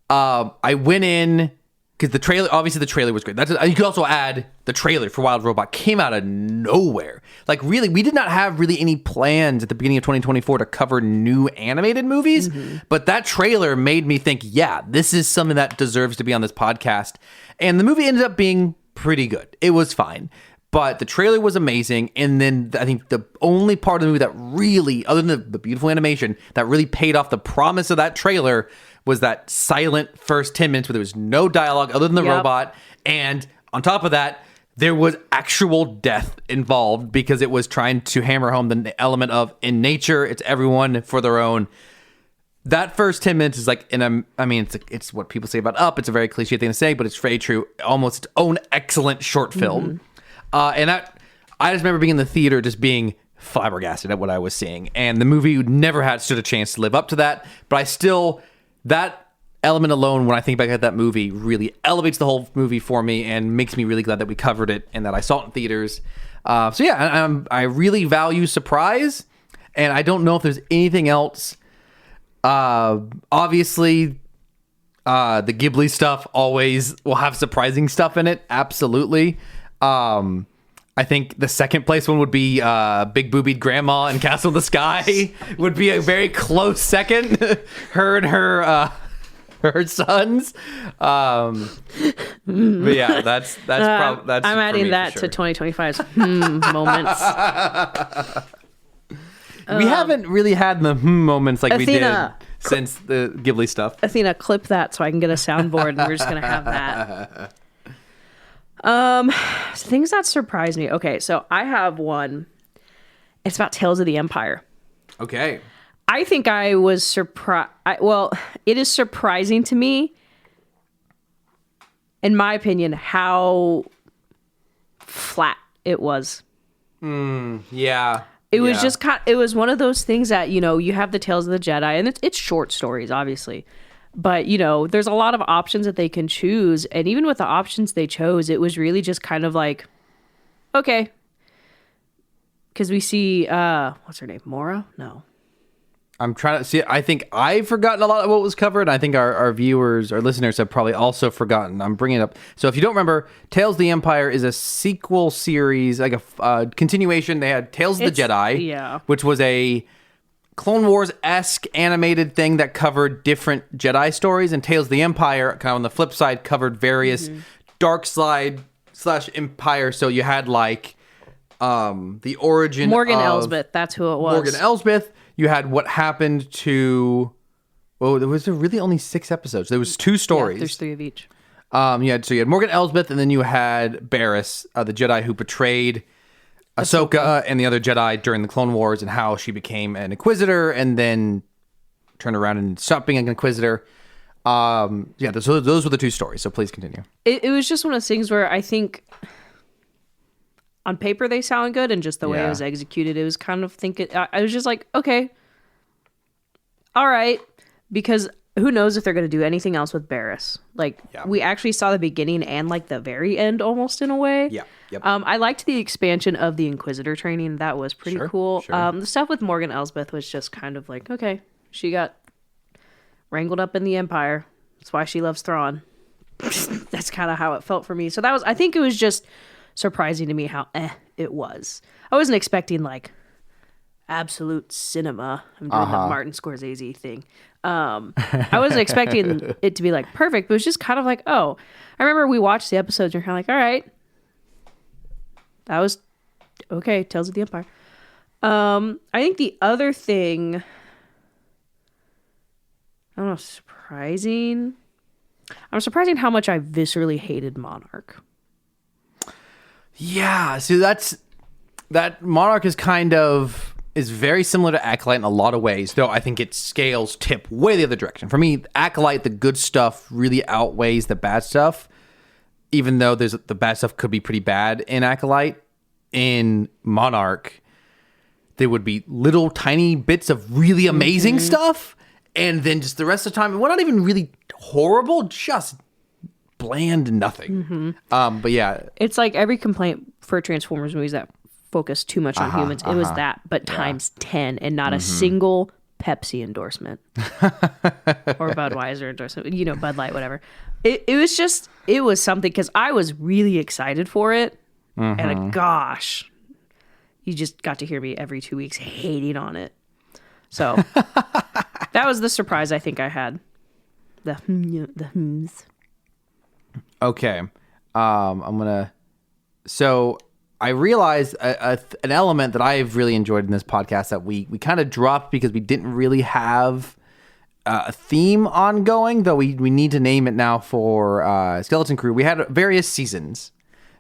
I went in, because the trailer was great. You could also add the trailer for Wild Robot came out of nowhere. Like, really, we did not have really any plans at the beginning of 2024 to cover new animated movies. But that trailer made me think, yeah, this is something that deserves to be on this podcast. And the movie ended up being pretty good. It was fine. But the trailer was amazing, and then I think the only part of the movie that really, other than the beautiful animation, that really paid off the promise of that trailer was that silent first 10 minutes where there was no dialogue other than the robot. And on top of that, there was actual death involved, because it was trying to hammer home the element of, in nature, it's everyone for their own. That first 10 minutes is like, it's what people say about Up. It's a very cliche thing to say, but it's very true. Almost its own excellent short film. And that, I just remember being in the theater just being flabbergasted at what I was seeing. And the movie never stood a chance to live up to that. But that element alone, when I think back at that movie, really elevates the whole movie for me and makes me really glad that we covered it and that I saw it in theaters. I really value surprise. And I don't know if there's anything else. Obviously, the Ghibli stuff always will have surprising stuff in it. Absolutely. I think the second place one would be Big Boobied Grandma and Castle in the Sky would be a very close second. Her and her sons. But yeah, that's probably that's. I'm adding that sure. to 2025's moments. We haven't really had the moments like Athena. we did since the Ghibli stuff. Athena, clip that so I can get a soundboard, and we're just gonna have that. Things that surprised me. Okay, so I have one. It's about Tales of the Empire. Okay. I think I was surprised. Well, it is surprising to me, in my opinion, how flat it was. Yeah. It was just it was one of those things that, you have the Tales of the Jedi, and it's short stories, obviously. But, there's a lot of options that they can choose. And even with the options they chose, it was really just kind of like, okay. Because we see, what's her name? Mora? No. I'm trying to see. I think I've forgotten a lot of what was covered. I think our viewers, our listeners have probably also forgotten. I'm bringing it up. So if you don't remember, Tales of the Empire is a sequel series, like a continuation. They had Tales of the Jedi, which was a Clone Wars-esque animated thing that covered different Jedi stories, and Tales of the Empire, kind of on the flip side, covered various dark side / Empire. So you had like the origin Morgan of Elsbeth, that's who it was. Morgan Elsbeth. You had what happened to. Well, there was really only 6 episodes. There was 2 stories. Yeah, there's 3 of each. You had Morgan Elsbeth, and then you had Barriss, the Jedi who betrayed Ahsoka and the other Jedi during the Clone Wars, and how she became an Inquisitor and then turned around and stopped being an Inquisitor. Those were the 2 stories. So please continue. It was just one of those things where I think on paper they sound good, and just the way it was executed, it was kind of thinking. I was just like, okay, all right, because who knows if they're going to do anything else with Barriss? Like, we actually saw the beginning and like the very end, almost in a way. Yeah. Yep. I liked the expansion of the Inquisitor training. That was pretty cool. Sure. The stuff with Morgan Elsbeth was just kind of like, okay, she got wrangled up in the Empire. That's why she loves Thrawn. That's kind of how it felt for me. So I think it was just surprising to me how it was. I wasn't expecting like absolute cinema. I'm doing the Martin Scorsese thing. I wasn't expecting it to be like perfect, but it was just kind of like, oh, I remember we watched the episodes and you're kind of like, all right, that was okay. Tales of the Empire. I think the other thing, I don't know, surprising. I'm surprising how much I viscerally hated Monarch. Yeah, so that Monarch is very similar to Acolyte in a lot of ways, though I think its scales tip way the other direction. For me, Acolyte, the good stuff really outweighs the bad stuff, even though the bad stuff could be pretty bad in Acolyte. In Monarch, there would be little tiny bits of really amazing stuff, and then just the rest of the time, well, not even really horrible, just bland nothing. But yeah, it's like every complaint for Transformers movies that focus too much on humans. It was that, but times 10, and not a single Pepsi endorsement or Budweiser endorsement. Bud Light, whatever. It was something, because I was really excited for it, and gosh, you just got to hear me every 2 weeks hating on it. So that was the surprise I think I had. The hms. Okay. So I realized an element that I've really enjoyed in this podcast that we kind of dropped because we didn't really have a theme ongoing, though we need to name it now for Skeleton Crew. We had various seasons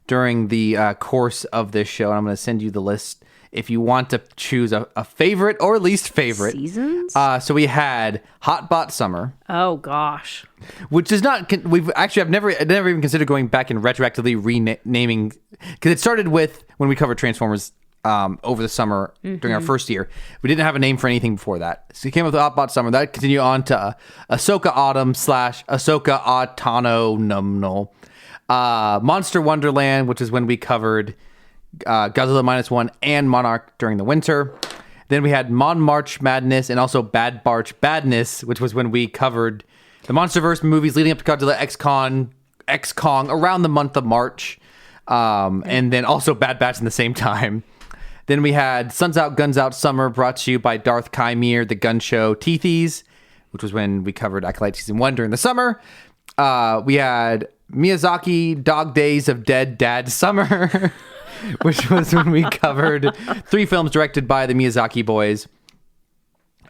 during the course of this show, and I'm going to send you the list if you want to choose a favorite or least favorite. Seasons? So we had Hotbot Summer. Oh, gosh. Which is not, I've never even considered going back and retroactively renaming, because it started with when we covered Transformers over the summer during our first year. We didn't have a name for anything before that. So we came up with Hotbot Summer. That continued on to Ahsoka Autumn / Ahsoka Autumnal. Monster Wonderland, which is when we covered Godzilla -1 and Monarch during the winter. Then we had Mon March Madness and also Bad Barch Badness, which was when we covered the MonsterVerse movies leading up to Godzilla X Kong around the month of March. And then also Bad Batch in the same time. Then we had Suns Out, Guns Out Summer, brought to you by Darth Kymir, The Gun Show, Teethies, which was when we covered Acolyte Season 1 during the summer. We had Miyazaki, Dog Days of Dead Dad Summer, which was when we covered 3 films directed by the Miyazaki boys.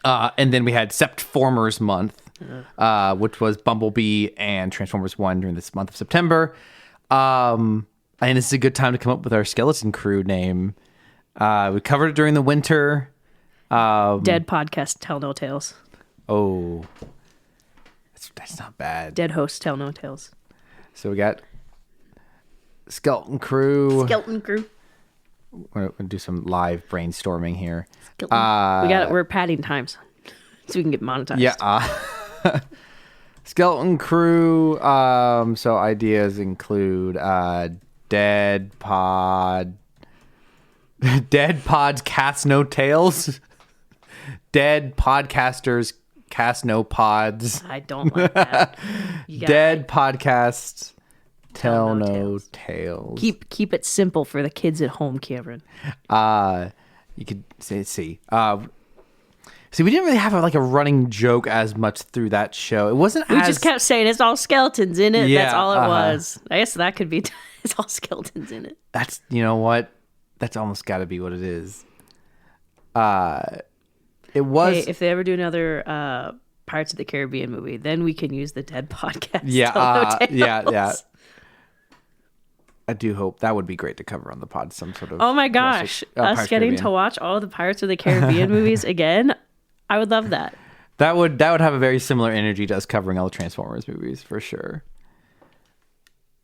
And then we had Septformers Month, which was Bumblebee and Transformers 1 during this month of September. And this is a good time to come up with our Skeleton Crew name. We covered it during the winter. Dead podcast, tell no tales. Oh, that's not bad. Dead hosts tell no tales. So we got Skeleton Crew. Skeleton Crew. We're gonna do some live brainstorming here. We're padding times so we can get monetized. Yeah. Skeleton Crew. So ideas include Dead Pods cast no tails. Dead podcasters cast no pods. I don't like that. Dead podcasts tell no tales. Keep it simple for the kids at home, Cameron. You could see. We didn't really have a running joke as much through that show. It wasn't. We just kept saying it's all skeletons in it. Yeah, that's all it was. I guess that could be. It's all skeletons in it. That's what. That's almost got to be what it is. It was. Hey, if they ever do another Pirates of the Caribbean movie, then we can use the Dead podcast. Yeah, yeah. I do hope that would be great to cover on the pod. Some sort of. Oh my gosh, us getting to watch all the Pirates of the Caribbean movies again. I would love that. That would have a very similar energy to us covering all the Transformers movies for sure.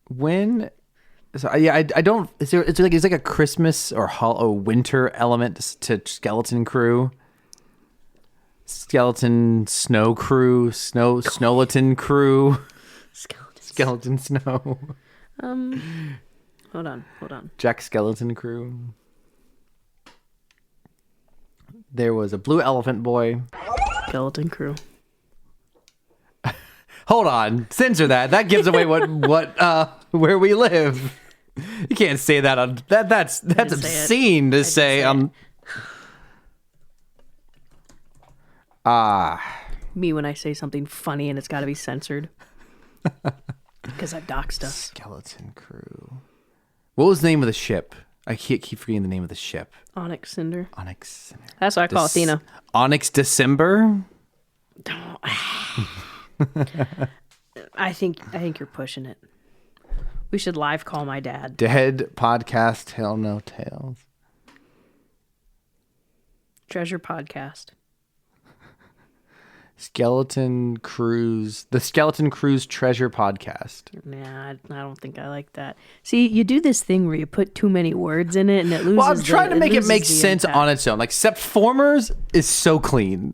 I don't. It's like a Christmas or winter element to Skeleton Crew. Skeleton Snow Crew, Snowleton Crew, Skeleton Snow. Hold on. Jack Skeleton Crew. There was a Blue Elephant Boy. Skeleton Crew. Hold on, censor that. That gives away where we live. You can't say that on that. That's obscene to say. Me when I say something funny and it's got to be censored because I've doxed us. Skeleton Crew. What was the name of the ship? I keep forgetting the name of the ship. Onyx Cinder. Onyx Cinder. That's what I call Athena. Onyx December. I think you're pushing it. We should live call my dad. Dead podcast tell no tales. Treasure podcast. Skeleton Cruise. The Skeleton Cruise Treasure podcast. Nah, I don't think I like that. See, you do this thing where you put too many words in it and it loses. Well, I'm trying to make it make sense on its own. Like Septformers is so clean.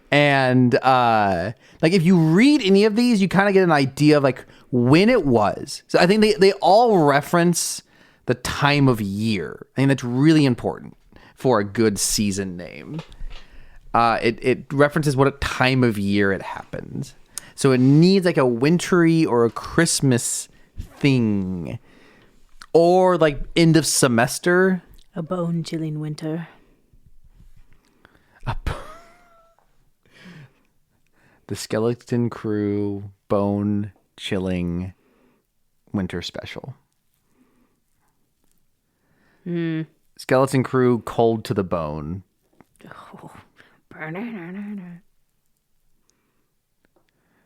And if you read any of these, you kind of get an idea of when it was. So I think they all reference the time of year. I think that's really important for a good season name. It references what time of year it happens. So it needs a wintry or a Christmas thing. Or end of semester. A bone-chilling winter. The Skeleton Crew bone-chilling winter special. Skeleton Crew cold to the bone. Oh.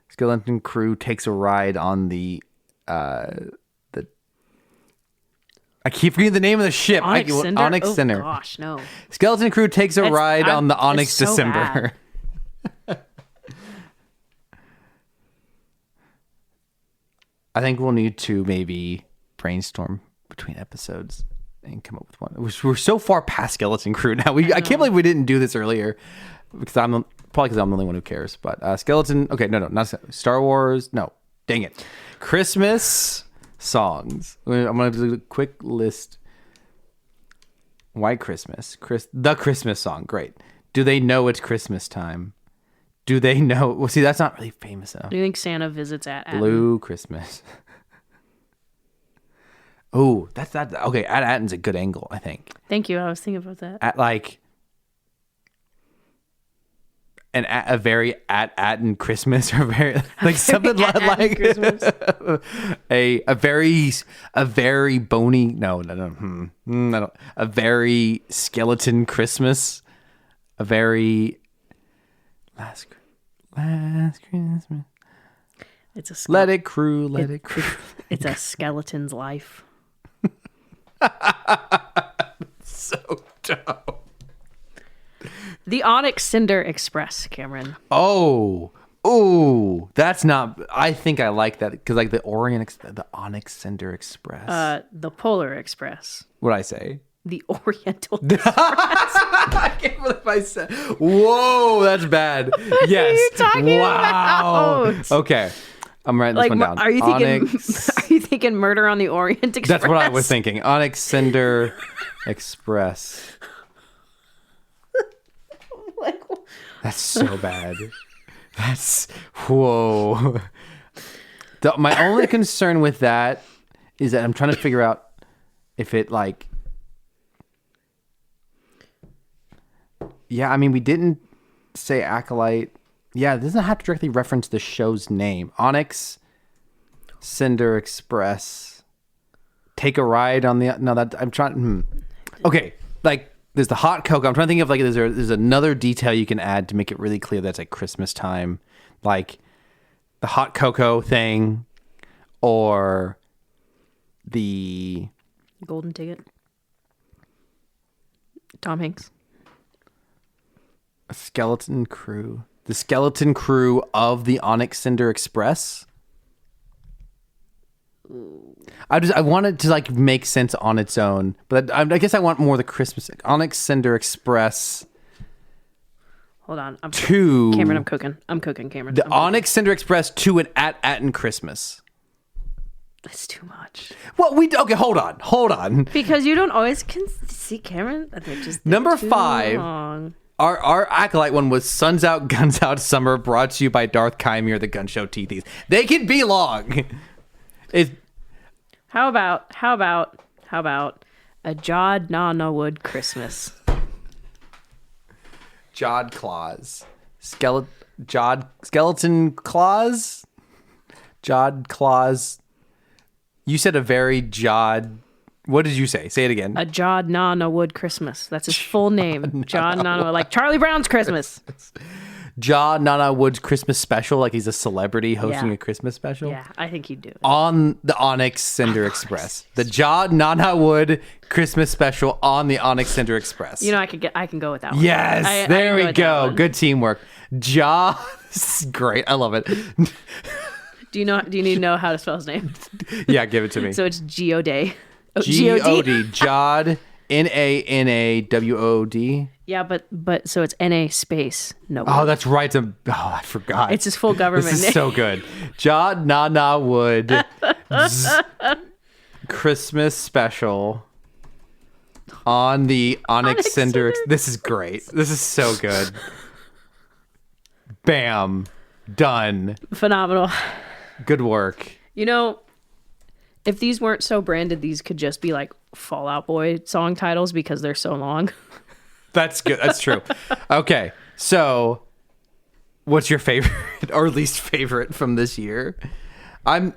Skeleton Crew takes a ride on the I keep forgetting the name of the ship. Onyx Cinder? Onyx Cinder. Oh gosh, no. Skeleton Crew takes a ride on the Onyx so December. I think we'll need to maybe brainstorm between episodes and come up with one. We're so far past Skeleton Crew now. I can't believe we didn't do this earlier because I'm the only one who cares. But Skeleton. Okay, no, not Star Wars. No, dang it. Christmas songs. I'm gonna do a quick list. White Christmas. The Christmas song. Great. Do they know it's Christmas time? Do they know? Well, see, that's not really famous enough. Do you think Santa visits at Blue Christmas? Oh, that's that. Okay, at-atten's a good angle, I think. Thank you. I was thinking about that. At like a very at-atten Christmas, or very like something like Christmas. a very bony no, a very skeleton Christmas, a very last Christmas. It's a Let it crew. It's a skeleton's life. So dope. The Onyx Cinder Express, Cameron. Oh, that's not. I think I like that because like the Onyx Cinder Express. The Polar Express. What'd I say? The Oriental. I can't believe I said. Whoa, that's bad. Yes. What are you talking wow. about? Okay, I'm writing this one down. Are you thinking? Onyx, Are you thinking Murder on the Orient Express? that's what I was thinking. Onyx Cinder Express. That's so bad. That's whoa. My only concern with that is that I'm trying to figure out if it like. Yeah, I mean, we didn't say Acolyte. Yeah, it doesn't have to directly reference the show's name. Onyx Cinder Express. Take a ride on the. No, that I'm trying. Okay, like. There's the hot cocoa. I'm trying to think of like there's another detail you can add to make it really clear that's like Christmas time, like the hot cocoa thing, or the Golden Ticket. Tom Hanks. skeleton crew. The skeleton crew of the Onyx Cinder Express. I wanted to like make sense on its own, but I guess I want more the Christmas Onyx Cinder Express. Hold on, Cameron, I'm cooking, Cameron. The Onyx Cinder Express to an at-atten Christmas. That's too much. Well, okay, hold on. Because you don't always see Cameron. Number 5. Long. Our Acolyte one was Suns Out, Guns Out Summer, brought to you by Darth Kymir, the Gun Show Teethies. They can be long. How about a Jod Na Wood Christmas? Jod Claws. Skeleton Claws? Jod Claws. You said a very Jod. What did you say? Say it again. A Jod Na Wood Christmas. That's his full name. Jod Na, like Charlie Brown's Christmas. Jod Nana Wood's Christmas special, like he's a celebrity hosting a Christmas special. Yeah, I think he'd do it. On the Onyx Cinder Express. The Jod Nana Wood Christmas special on the Onyx Cinder Express. You know, I can go with that one. Yes, there we go. Good teamwork. This is great. I love it. Do you need to know how to spell his name? Yeah, give it to me. So it's G-O-D. G-O-D. Jod. N-A-N-A-W-O-D. Yeah, but so it's N-A space. No. Oh, that's right. I forgot. It's his full government name. This is so good. Jod Nana Wood Christmas special on the Onyx Cinder. This is great. This is so good. Bam. Done. Phenomenal. Good work. You know, if these weren't so branded, these could just be like Fall Out Boy song titles because they're so long. That's good. That's true. Okay. So what's your favorite or least favorite from this year? Out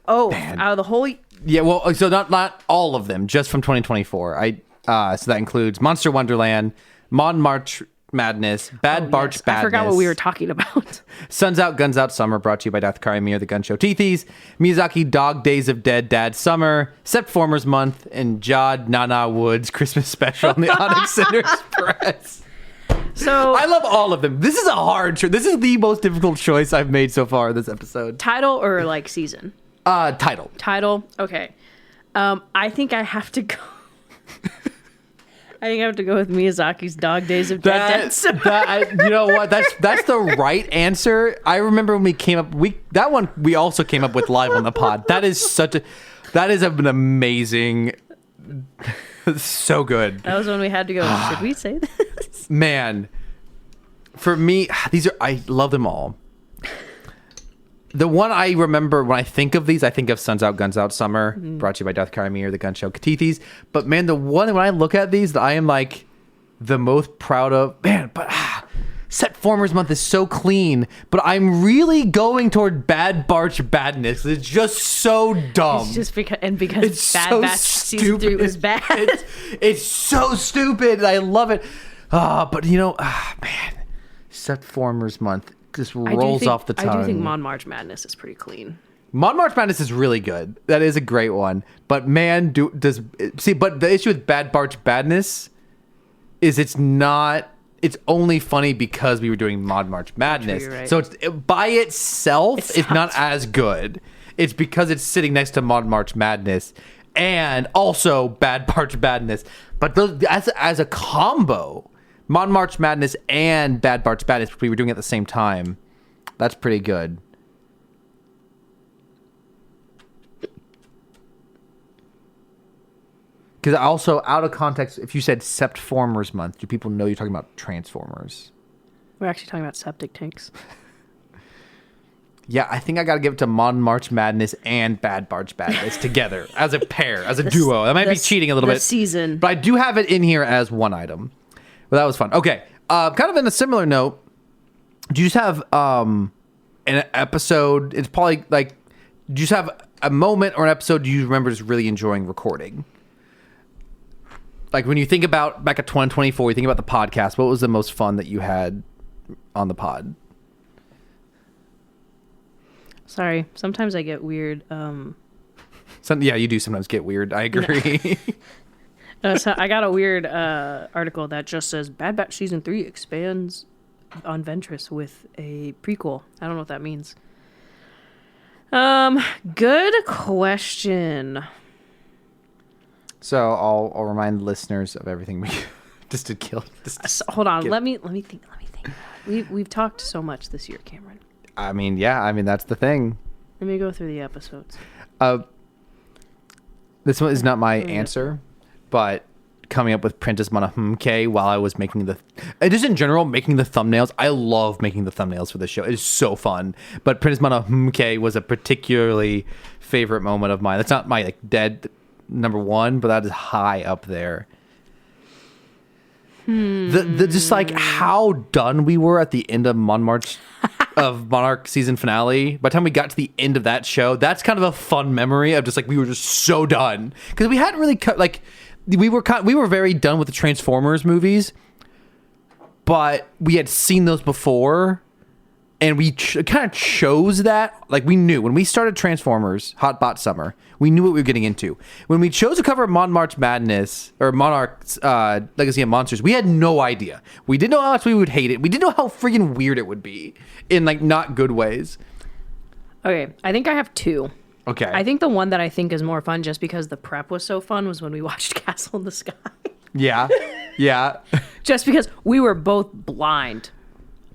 of the whole... Yeah, well, so not all of them, just from 2024. So that includes Monster Wonderland, March Madness, Bad Barch Badness. I forgot what we were talking about. Suns Out, Guns Out Summer, brought to you by Darth Kymir, the Gun Show Teethies, Miyazaki Dog Days of Dead Dad Summer, Septformers Month, and Jod Nana Woods Christmas Special on the Onyx Cinder Express. So I love all of them. This is a hard choice. This is the most difficult choice I've made so far this episode. Title or like season? Title. Okay. I think I have to go. I think I have to go with Miyazaki's Dog Days of Dead. You know what? That's the right answer. I remember when we came up. That one we also came up with live on the pod. That is an amazing. So good. That was when we had to go. Should we say this? Man, for me, I love them all. The one I remember when I think of these, I think of Suns Out, Guns Out Summer, brought to you by Death Karamir, the Gun Show Katithis. But man, the one when I look at these, that I am like the most proud of, man, but Set Formers Month is so clean, but I'm really going toward Bad Barch Badness. It's just so dumb. It's just because It's Bad so Batch season 3 was bad. It's so stupid, and I love it. But man, Set Formers Month just rolls off the tongue. I do think Mon March Madness is pretty clean. Mon March Madness is really good. That is a great one. But man, but the issue with Bad Barch Badness is it's only funny because we were doing Mon March Madness. Right. So it's by itself, it's not as good. It's because it's sitting next to Mon March Madness and also Bad Barch Badness. But those, as a combo, Mon March Madness and Bad Barch Badness, which we were doing at the same time, that's pretty good. Because also, out of context, if you said Sept Formers Month, do people know you're talking about Transformers? We're actually talking about septic tanks. Yeah, I think I got to give it to Mon March Madness and Bad Barch Badness together as a pair, as a duo. That might be cheating a little bit. Season. But I do have it in here as one item. Well, that was fun. Okay, kind of in a similar note, do you just have an episode? It's probably like, do you just have a moment or an episode you remember just really enjoying recording? Like when you think about back at 2024, you think about the podcast, what was the most fun that you had on the pod? Sorry, sometimes I get weird. Yeah, you do sometimes get weird. I agree. So I got a weird article that just says Bad Batch Season 3 expands on Ventress with a prequel. I don't know what that means. Good question. So I'll remind listeners of everything we just did kill. Hold on, let me think. We've talked so much this year, Cameron. I mean, that's the thing. Let me go through the episodes. This one is not my answer, but coming up with Prentice Monahumke while I was making just in general, making the thumbnails. I love making the thumbnails for this show. It is so fun. But Prentice Monahumke was a particularly favorite moment of mine. That's not my dead number one, but that is high up there. The just like how done we were at the end of Monarch season finale. By the time we got to the end of that show, that's kind of a fun memory of just like we were just so done because we hadn't really we were very done with the Transformers movies, but we had seen those before. And we kind of chose that. Like, we knew when we started Transformers Hot Bot Summer, we knew what we were getting into. When we chose to cover Mon March Madness or Monarch's Legacy of Monsters, we had no idea. We didn't know how much we would hate it. We didn't know how freaking weird it would be in not good ways. Okay, I think I have two. Okay. I think the one that I think is more fun just because the prep was so fun was when we watched Castle in the Sky. Yeah. Just because we were both blind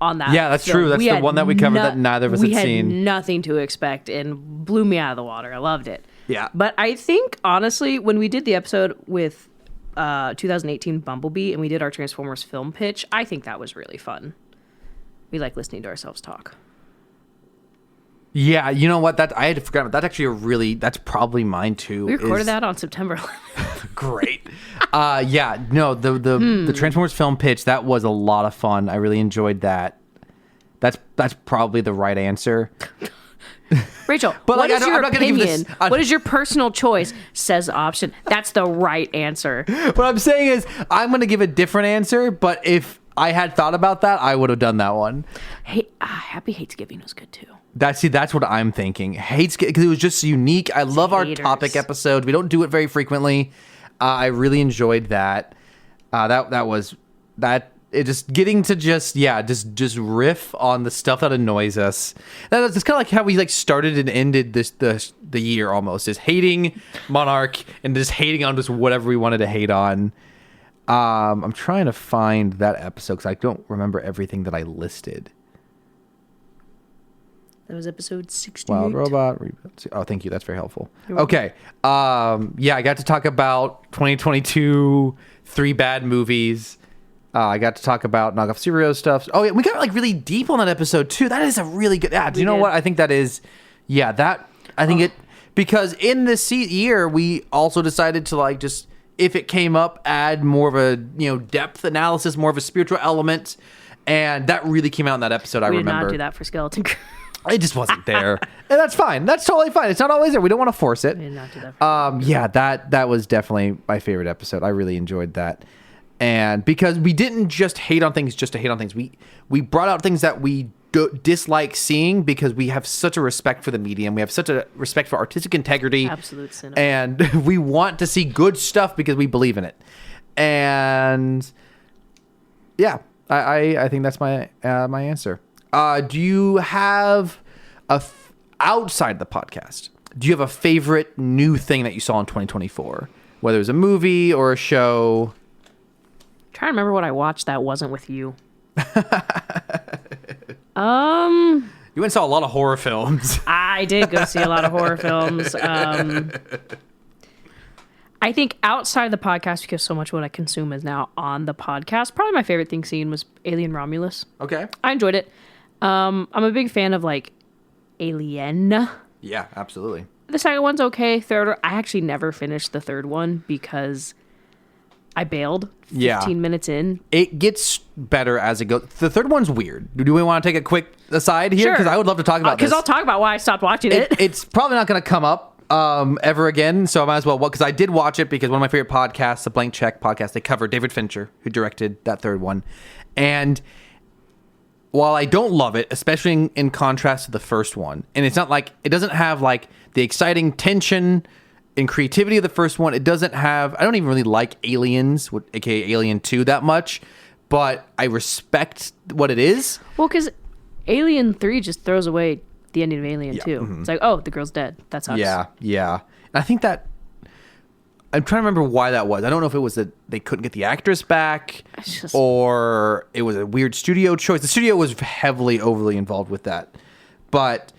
on that. Yeah, that's true. That's the one that we covered that neither of us had seen. We had nothing to expect and blew me out of the water. I loved it. Yeah. But I think, honestly, when we did the episode with 2018 Bumblebee and we did our Transformers film pitch, I think that was really fun. We like listening to ourselves talk. Yeah, you know what? I had forgotten. That's actually that's probably mine too. We recorded that on September 11th. Great. The Transformers film pitch, that was a lot of fun. I really enjoyed that. That's probably the right answer. Rachel, but what is your opinion? What is your personal choice? Says option. That's the right answer. What I'm saying is I'm going to give a different answer, but if I had thought about that, I would have done that one. Hey, Happy Hates Giving was good too. That's what I'm thinking. Because it was just unique. I love our topic episodes. We don't do it very frequently. I really enjoyed that. It just getting to just riff on the stuff that annoys us. It's kind of like how we started and ended the year almost, just hating Monarch and just hating on just whatever we wanted to hate on. I'm trying to find that episode because I don't remember everything that I listed. That was episode 68. Wild Robot. Oh, thank you. That's very helpful. Okay. I got to talk about 2022, 3 bad movies. I got to talk about knockoff superhero stuff. Oh yeah, we got like really deep on that episode too. That is a really good. Yeah, do you know what? I think that is. Yeah, that I think it because in this year we also decided to like just if it came up, add more of a depth analysis, more of a spiritual element, and that really came out in that episode. I remember. We did not do that for Skeleton Crew. It just wasn't there, and that's fine. That's totally fine. It's not always there. We don't want to force it. We did not do that. Yeah, that was definitely my favorite episode. I really enjoyed that. And because we didn't just hate on things just to hate on things, we brought out things that we dislike seeing because we have such a respect for the medium. We have such a respect for artistic integrity. Absolute cinema. And we want to see good stuff because we believe in it. And yeah, I think that's my my answer. Do you have outside the podcast, do you have a favorite new thing that you saw in 2024? Whether it was a movie or a show? Trying to remember what I watched that wasn't with you. You went and saw a lot of horror films. I did go see a lot of horror films. I think outside the podcast, because so much of what I consume is now on the podcast, probably my favorite thing seen was Alien Romulus. Okay. I enjoyed it. I'm a big fan of like Alien. Yeah, absolutely. The second one's okay. Third, I actually never finished the third one because I bailed 15 minutes in. It gets better as it goes. The third one's weird. Do we want to take a quick aside here? Because I would love to talk about this. Because I'll talk about why I stopped watching it. It's probably not going to come up ever again, so I might as well. Because I did watch it because one of my favorite podcasts, the Blank Check podcast, they covered David Fincher, who directed that third one. And while I don't love it, especially in contrast to the first one, and it's not like, it doesn't have like the exciting tension and creativity of the first one. It doesn't have, I don't even really like Aliens, aka Alien 2, that much, but I respect what it is. Well, because Alien 3 just throws away the ending of Alien 2. Mm-hmm. It's like, oh, the girl's dead. That sucks. Yeah. And I think that, I'm trying to remember why that was. I don't know if it was that they couldn't get the actress back or it was a weird studio choice. The studio was overly involved with that. But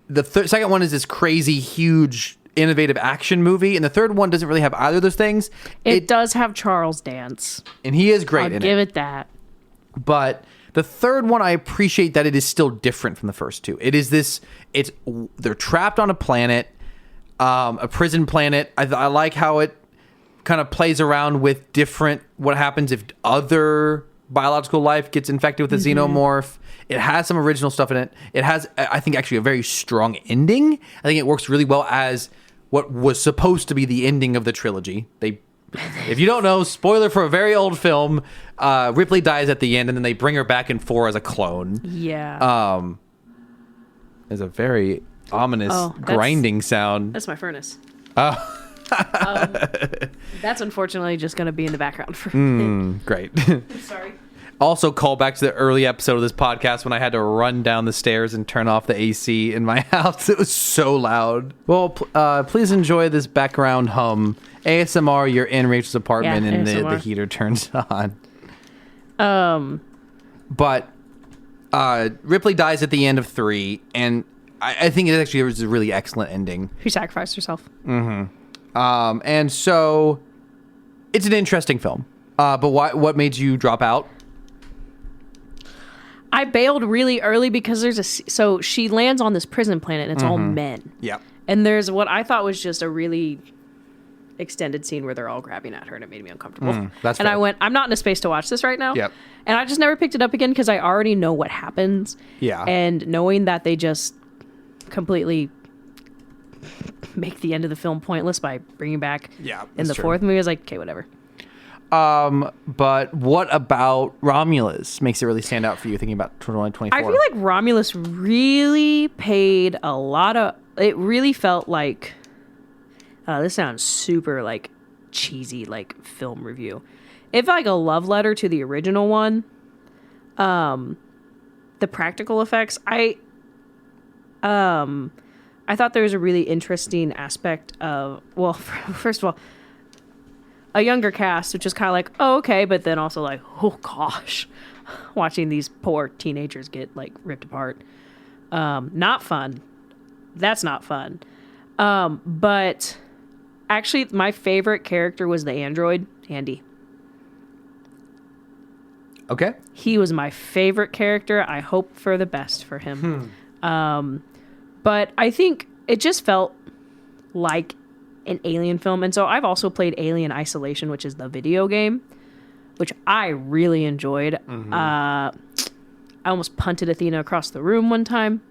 the second one is this crazy, huge, innovative action movie, and the third one doesn't really have either of those things. It does have Charles Dance, and he is great. I'll give it that. But the third one, I appreciate that it is still different from the first two. It is this. They're trapped on a planet, a prison planet. I like how it kind of plays around with what happens if other biological life gets infected with a xenomorph. It has some original stuff in it. It has, I think, actually a very strong ending. I think it works really well as what was supposed to be the ending of the trilogy. If you don't know, spoiler for a very old film, Ripley dies at the end, and then they bring her back in 4 as a clone. Yeah. There's a very ominous grinding sound. That's my furnace. Oh. That's unfortunately just going to be in the background for me. Great. Sorry. Also, call back to the early episode of this podcast when I had to run down the stairs and turn off the AC in my house. It was so loud. Well, please enjoy this background hum. ASMR, you're in Rachel's apartment and the heater turns on. But Ripley dies at the end of 3, and I think it actually was a really excellent ending. She sacrificed herself. Mm-hmm. And so it's an interesting film. But what made you drop out? I bailed really early because so she lands on this prison planet and it's all men. Yeah. And there's what I thought was just a really extended scene where they're all grabbing at her and it made me uncomfortable. That's and fair. I went, I'm not in a space to watch this right now. Yep. And I just never picked it up again because I already know what happens. Yeah. And knowing that they just completely make the end of the film pointless by bringing back in the fourth movie, I was like, okay, whatever. But what about Romulus makes it really stand out for you thinking about 2024? I feel like Romulus really paid a lot of, it really felt like, this sounds super like cheesy, like film review. It felt like a love letter to the original one. The practical effects, I thought there was a really interesting aspect of, well, first of all, a younger cast, which is kind of like, oh, okay, but then also like, oh gosh, watching these poor teenagers get like ripped apart. Not fun. That's not fun. But actually, my favorite character was the android, Andy. Okay. He was my favorite character. I hope for the best for him. But I think it just felt like an Alien film. And so I've also played Alien Isolation, which is the video game, which I really enjoyed. I almost punted Athena across the room one time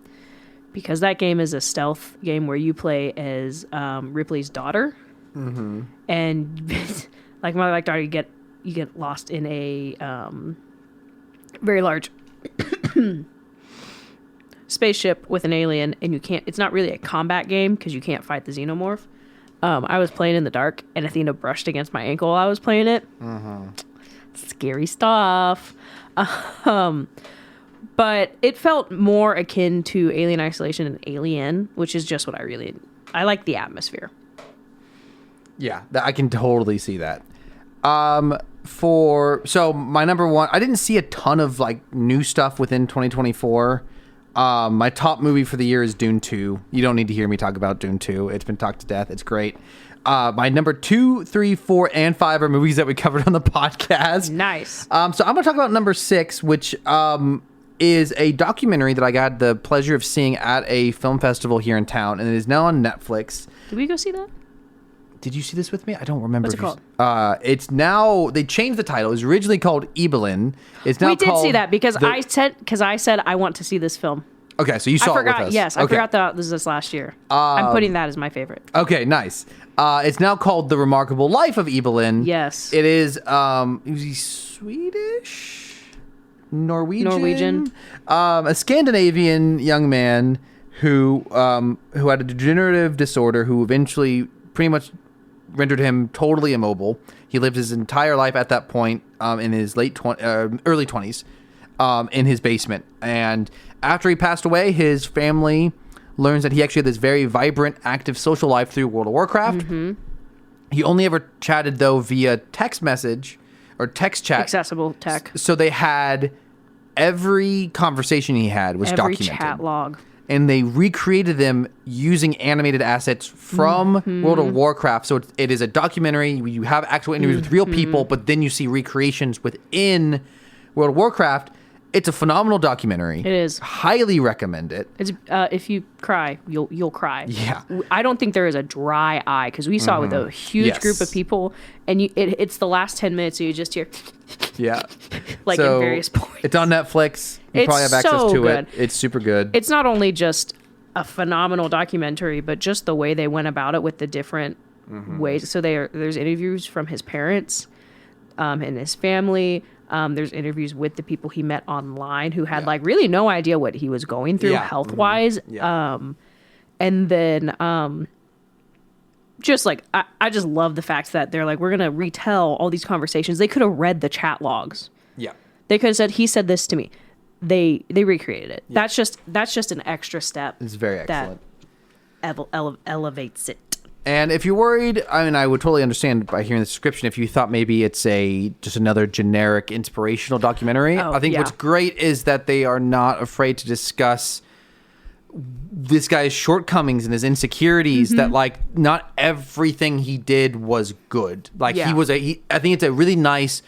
because that game is a stealth game where you play as Ripley's daughter. And like my like daughter, you get lost in a very large spaceship with an alien, and you can't. It's not really a combat game because you can't fight the xenomorph. I was playing in the dark, and Athena brushed against my ankle while I was playing it. Scary stuff. But it felt more akin to Alien Isolation and Alien, which is just what I like the atmosphere. Yeah, I can totally see that. So my number one, I didn't see a ton of like new stuff within 2024. My top movie for the year is Dune 2. You don't need to hear me talk about Dune 2. It's been talked to death. It's great. My number 2, 3, 4, and 5 are movies that we covered on the podcast. Nice. So I'm going to talk about number 6, which is a documentary that I got the pleasure of seeing at a film festival here in town, and it is now on Netflix. Did we go see that? Did you see this with me? I don't remember. What's it called? It's now, they changed the title. It was originally called Evelyn. It's now we did called see that because I said I want to see this film. Okay, so you saw it with us. Yes, I forgot that this was last year. I'm putting that as my favorite. Okay, nice. It's now called The Remarkable Life of Evelyn. Yes. It is, is he Swedish? Norwegian? A Scandinavian young man who had a degenerative disorder who eventually pretty much rendered him totally immobile. He lived his entire life at that point in his early 20s in his basement. And after he passed away, his family learns that he actually had this very vibrant, active social life through World of Warcraft. He only ever chatted, though, via text message or text chat. Accessible tech. So they had every conversation he had was documented. Every chat log. And they recreated them using animated assets from World of Warcraft. So it is a documentary. You have actual interviews with real people, but then you see recreations within World of Warcraft. It's a phenomenal documentary. It is. Highly recommend it. It's if you cry, you'll cry. Yeah. I don't think there is a dry eye because we saw it with a huge group of people, and it's the last 10 minutes, so you just hear. Yeah. Like so in various points. It's on Netflix. You probably have access to it. It's super good. It's not only just a phenomenal documentary, but just the way they went about it with the different ways. So there's interviews from his parents and his family. There's interviews with the people he met online who had like really no idea what he was going through health wise. And then just like I just love the fact that they're like, we're gonna retell all these conversations. They could have read the chat logs. Yeah. They could have said, he said this to me. They recreated it. Yeah. That's just an extra step. It's very excellent. That elevates it. And if you're worried, I mean, I would totally understand by hearing the description if you thought maybe it's just another generic inspirational documentary. I think what's great is that they are not afraid to discuss this guy's shortcomings and his insecurities, that like not everything he did was good. Like I think it's a really nice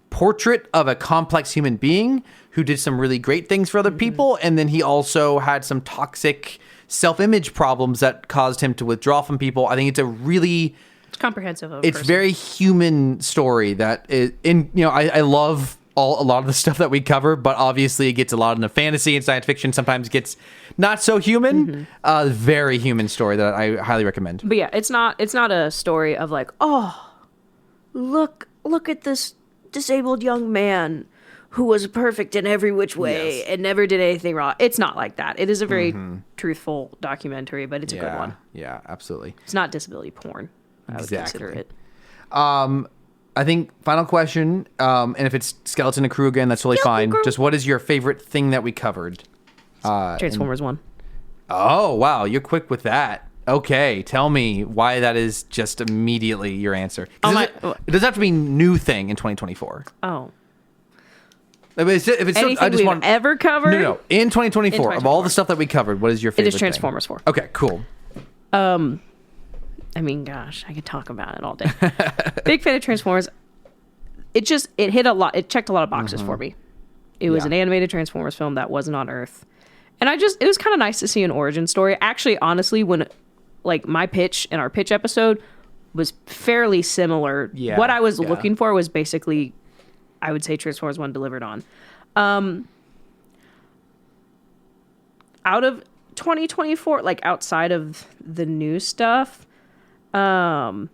portrait of a complex human being who did some really great things for other people. And then he also had some toxic self-image problems that caused him to withdraw from people. I think it's it's comprehensive. It's very human story that is I love a lot of the stuff that we cover, but obviously it gets a lot into fantasy and science fiction. Sometimes gets not so human. Very human story that I highly recommend. But yeah, it's not a story of like, oh, look at this disabled young man who was perfect in every which way and never did anything wrong. It's not like that. It is a very truthful documentary, but it's a good one. Yeah, absolutely. It's not disability porn. I would consider it. I think final question, and if it's Skeleton and Crew again, that's totally fine. Crew. Just what is your favorite thing that we covered? Transformers 1. Oh, wow. You're quick with that. Okay, tell me why that is just immediately your answer. It doesn't have to be a new thing in 2024. Oh. If it's anything I just we've want ever covered? No. In 2024, of all the stuff that we covered, what is your favorite thing? It is Transformers 4. Okay, cool. I mean, gosh, I could talk about it all day. Big fan of Transformers. It hit a lot. It checked a lot of boxes for me. It was an animated Transformers film that wasn't on Earth. And it was kind of nice to see an origin story. Actually, honestly, when like my pitch in our pitch episode was fairly similar. Yeah, what I was looking for was basically, I would say, Transformers 1 delivered on. Out of 2024, like outside of the new stuff, I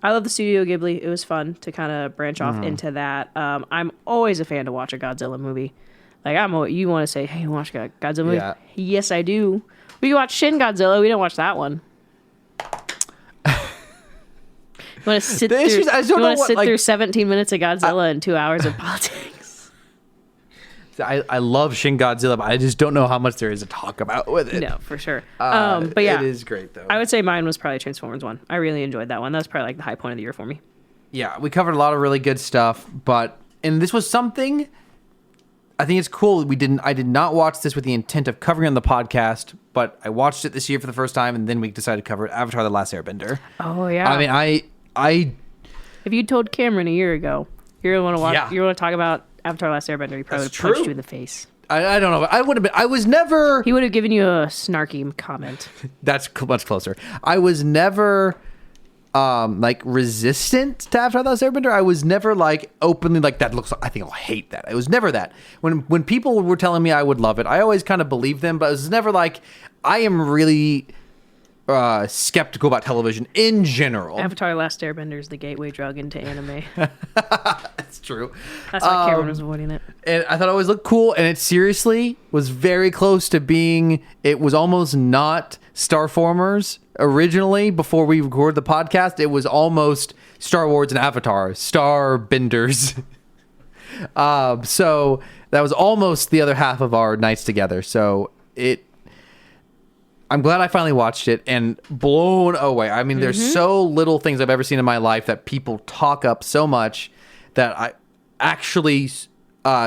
love the Studio Ghibli. It was fun to kind of branch off into that. I'm always a fan to watch a Godzilla movie. Like you want to say, hey, you watch a Godzilla movie? Yeah. Yes, I do. We can watch Shin Godzilla. We didn't watch that one. You want to sit through 17 minutes of Godzilla and 2 hours of politics? I love Shin Godzilla, but I just don't know how much there is to talk about with it. No, for sure. But yeah, it is great though. I would say mine was probably Transformers 1. I really enjoyed that one. That was probably like the high point of the year for me. Yeah, we covered a lot of really good stuff, and this was something I think it's cool. I did not watch this with the intent of covering it on the podcast, but I watched it this year for the first time, and then we decided to cover it. Avatar: The Last Airbender. Oh yeah. I mean, if you told Cameron a year ago you want to watch, you want to talk about Avatar: Last Airbender, he probably would have punched you in the face. I don't know. I would have been. I was never. He would have given you a snarky comment. That's much closer. I was never like resistant to Avatar: The Last Airbender. I was never like openly like that looks. I think I'll hate that. It was never that. When people were telling me I would love it, I always kind of believed them, but it was never like I am really skeptical about television in general. Avatar: Last Airbender is the gateway drug into anime. That's true. That's why Cameron was avoiding it. And I thought it always looked cool, and it seriously was very close to being. It was almost not Starformers originally. Before we recorded the podcast, it was almost Star Wars and Avatar, Starbenders. So that was almost the other half of our nights together. So I'm glad I finally watched it and blown away. I mean, there's so little things I've ever seen in my life that people talk up so much that I actually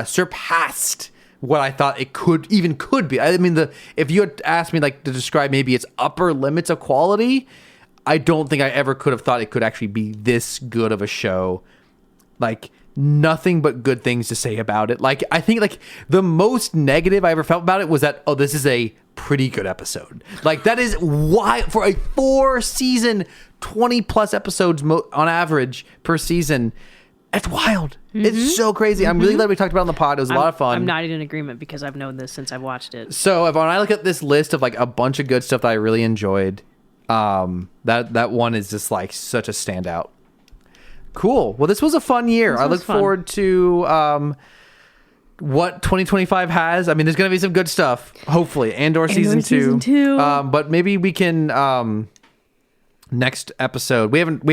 surpassed what I thought it could be. I mean, if you had asked me like to describe maybe its upper limits of quality, I don't think I ever could have thought it could actually be this good of a show. Like nothing but good things to say about it. Like I think like the most negative I ever felt about it was that this is a pretty good episode. Like that is why for a 4-season 20 plus episodes on average per season, it's wild. It's so crazy. I'm really glad we talked about it on the pod. It was a lot of fun. I'm not in agreement because I've known this since I've watched it. So when I look at this list of like a bunch of good stuff that I really enjoyed, that one is just like such a standout. Cool. Well, this was a fun year. I look forward to what 2025 has. I mean, there's going to be some good stuff, hopefully. Andor season 2. But maybe we can next episode. We don't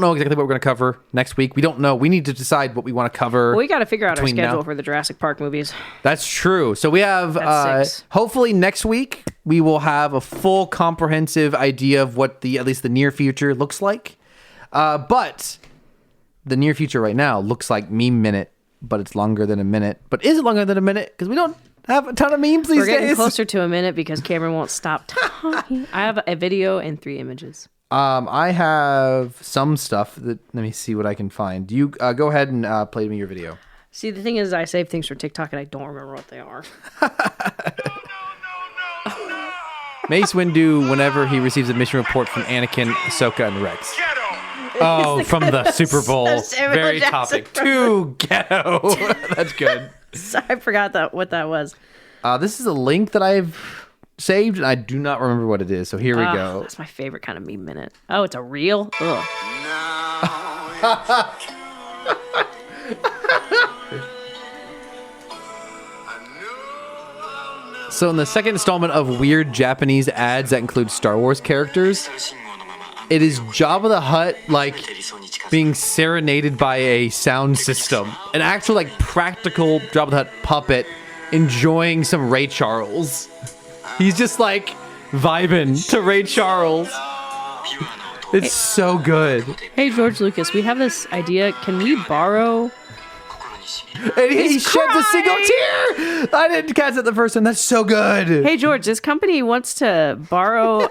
know exactly what we're going to cover next week. We don't know. We need to decide what we want to cover. Well, we got to figure out our schedule for the Jurassic Park movies. That's true. So we have hopefully next week we will have a full comprehensive idea of what at least the near future looks like. But the near future right now looks like Meme Minute, but it's longer than a minute. But is it longer than a minute? Because we don't have a ton of memes these days. We're getting closer to a minute because Cameron won't stop talking. I have a video and 3 images. I have some stuff let me see what I can find. You go ahead and play me your video. See, the thing is, I save things for TikTok and I don't remember what they are. Mace Windu, whenever he receives a mission report from Anakin, Ahsoka, and Rex. Oh, from the Super Bowl. Very topic. Too ghetto. That's good. I forgot what that was. This is a link that I've saved, and I do not remember what it is. So here we go. That's my favorite kind of meme minute. Oh, it's a reel? Ugh. So in the second installment of weird Japanese ads that include Star Wars characters, it is Jabba the Hutt like being serenaded by a sound system. An actual like practical Jabba the Hutt puppet enjoying some Ray Charles. He's just like vibing to Ray Charles. It's so good. Hey George Lucas, we have this idea. Can we borrow? And he sheds a single tear. I didn't catch it the first time. That's so good. Hey George, this company wants to borrow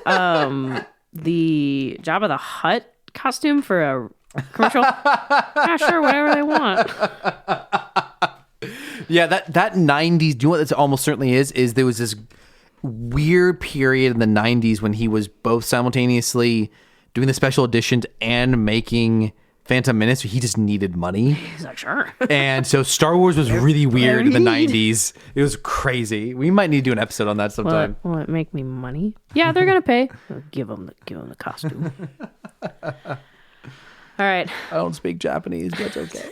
the Jabba the Hutt costume for commercial. Yeah, sure, whatever they want. Yeah, that 90s, do you know what this almost certainly is there was this weird period in the 90s when he was both simultaneously doing the special editions and making Phantom Menace. He just needed money. He's like, sure. And so Star Wars was really weird in the 90s. It was crazy. We might need to do an episode on that sometime. Will it make me money? Yeah, they're going to pay. Give them the costume. All right. I don't speak Japanese, but it's okay.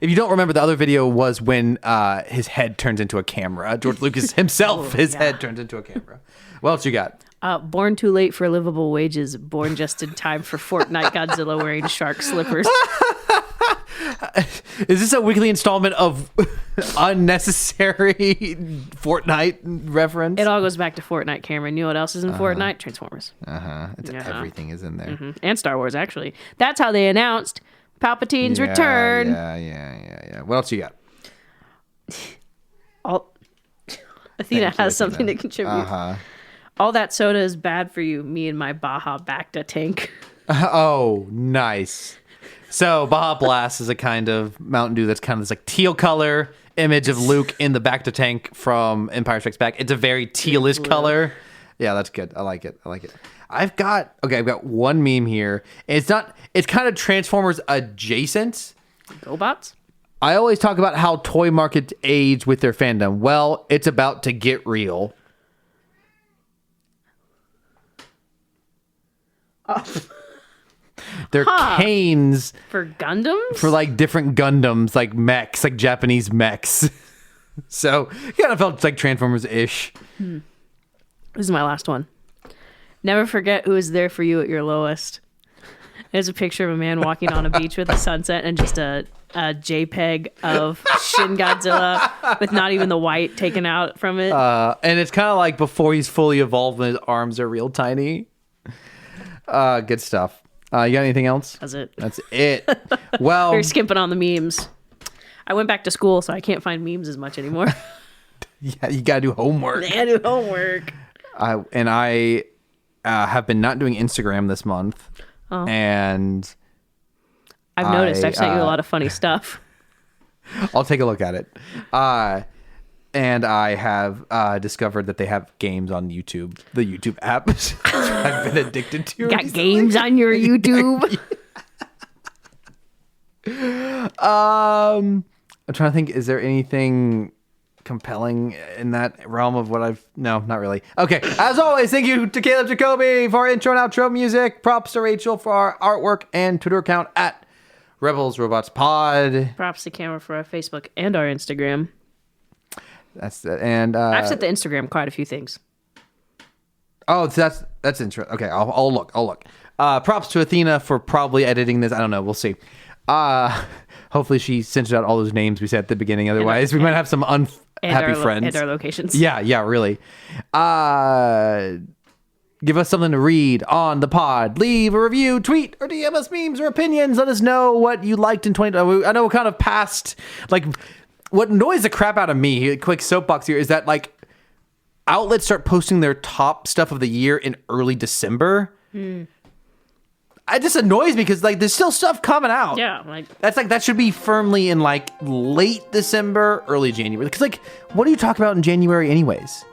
If you don't remember, the other video was when his head turns into a camera. George Lucas himself, head turns into a camera. What else you got? Born too late for livable wages. Born just in time for Fortnite Godzilla wearing shark slippers. Is this a weekly installment of unnecessary Fortnite reference? It all goes back to Fortnite, Cameron. You know what else is in Fortnite? Transformers. Everything is in there. Mm-hmm. And Star Wars, actually. That's how they announced Palpatine's return. Yeah. What else you got? Athena has something to contribute. All that soda is bad for you. Me and my Baja Bacta tank. Oh, nice. So Baja Blast is a kind of Mountain Dew that's kind of this like teal color image of Luke in the Bacta tank from Empire Strikes Back. It's a very tealish color. Yeah, that's good. I like it. I've got one meme here. It's kind of Transformers adjacent. GoBots? I always talk about how toy markets age with their fandom. Well, it's about to get real. They're canes for Gundams? For like different Gundams, like mechs, like Japanese mechs. So it kind of felt like Transformers-ish. This is my last one. Never forget who is there for you at your lowest. There's a picture of a man walking on a beach with a sunset and just a JPEG of Shin Godzilla with not even the white taken out from it. And it's kind of like before he's fully evolved when his arms are real tiny. Good stuff. You got anything else? That's it. That's it. Well, we're skimping on the memes. I went back to school, so I can't find memes as much anymore. Yeah, you got to do homework. I do homework. I have been not doing Instagram this month. Oh. And I've noticed. I've sent you a lot of funny stuff. I'll take a look at it. And I have discovered that they have games on YouTube, the YouTube app. I've been addicted to. Got recently. Games on your YouTube? I'm trying to think. Is there anything compelling in that realm of what I've... No, not really. Okay. As always, thank you to Caleb Jacoby for our intro and outro music. Props to Rachel for our artwork and Twitter account at Rebels Robots Pod. Props to Camera for our Facebook and our Instagram. That's it. And I've set the Instagram quite a few things. Oh, that's interesting. Okay, I'll look. Props to Athena for probably editing this. I don't know. We'll see. Hopefully she censored out all those names we said at the beginning. Otherwise, we might have some unhappy friends. And our locations. Yeah, really. Give us something to read on the pod. Leave a review, tweet, or DM us memes or opinions. Let us know what you liked in 2020. I know kind of past, like, what annoys the crap out of me, a quick soapbox here, is that, like, outlets start posting their top stuff of the year in early December. It just annoys me because, like, there's still stuff coming out. Yeah, like that should be firmly in, like, late December, early January. Because, like, what do you talk about in January anyways?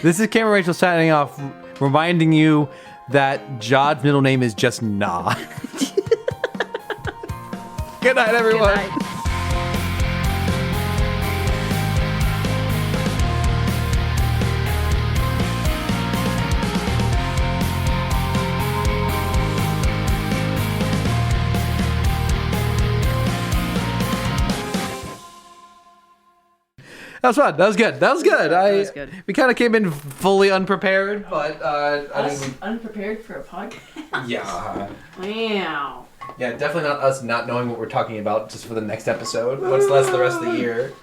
This is Cameron Rachel signing off, reminding you that Jod's middle name is just Nah. Good night, everyone. Good night. That was fun. That was good. That was good. We kind of came in fully unprepared, but I think unprepared for a podcast. Yeah. Wow. Yeah, definitely not us not knowing what we're talking about just for the next episode, much less the rest of the year.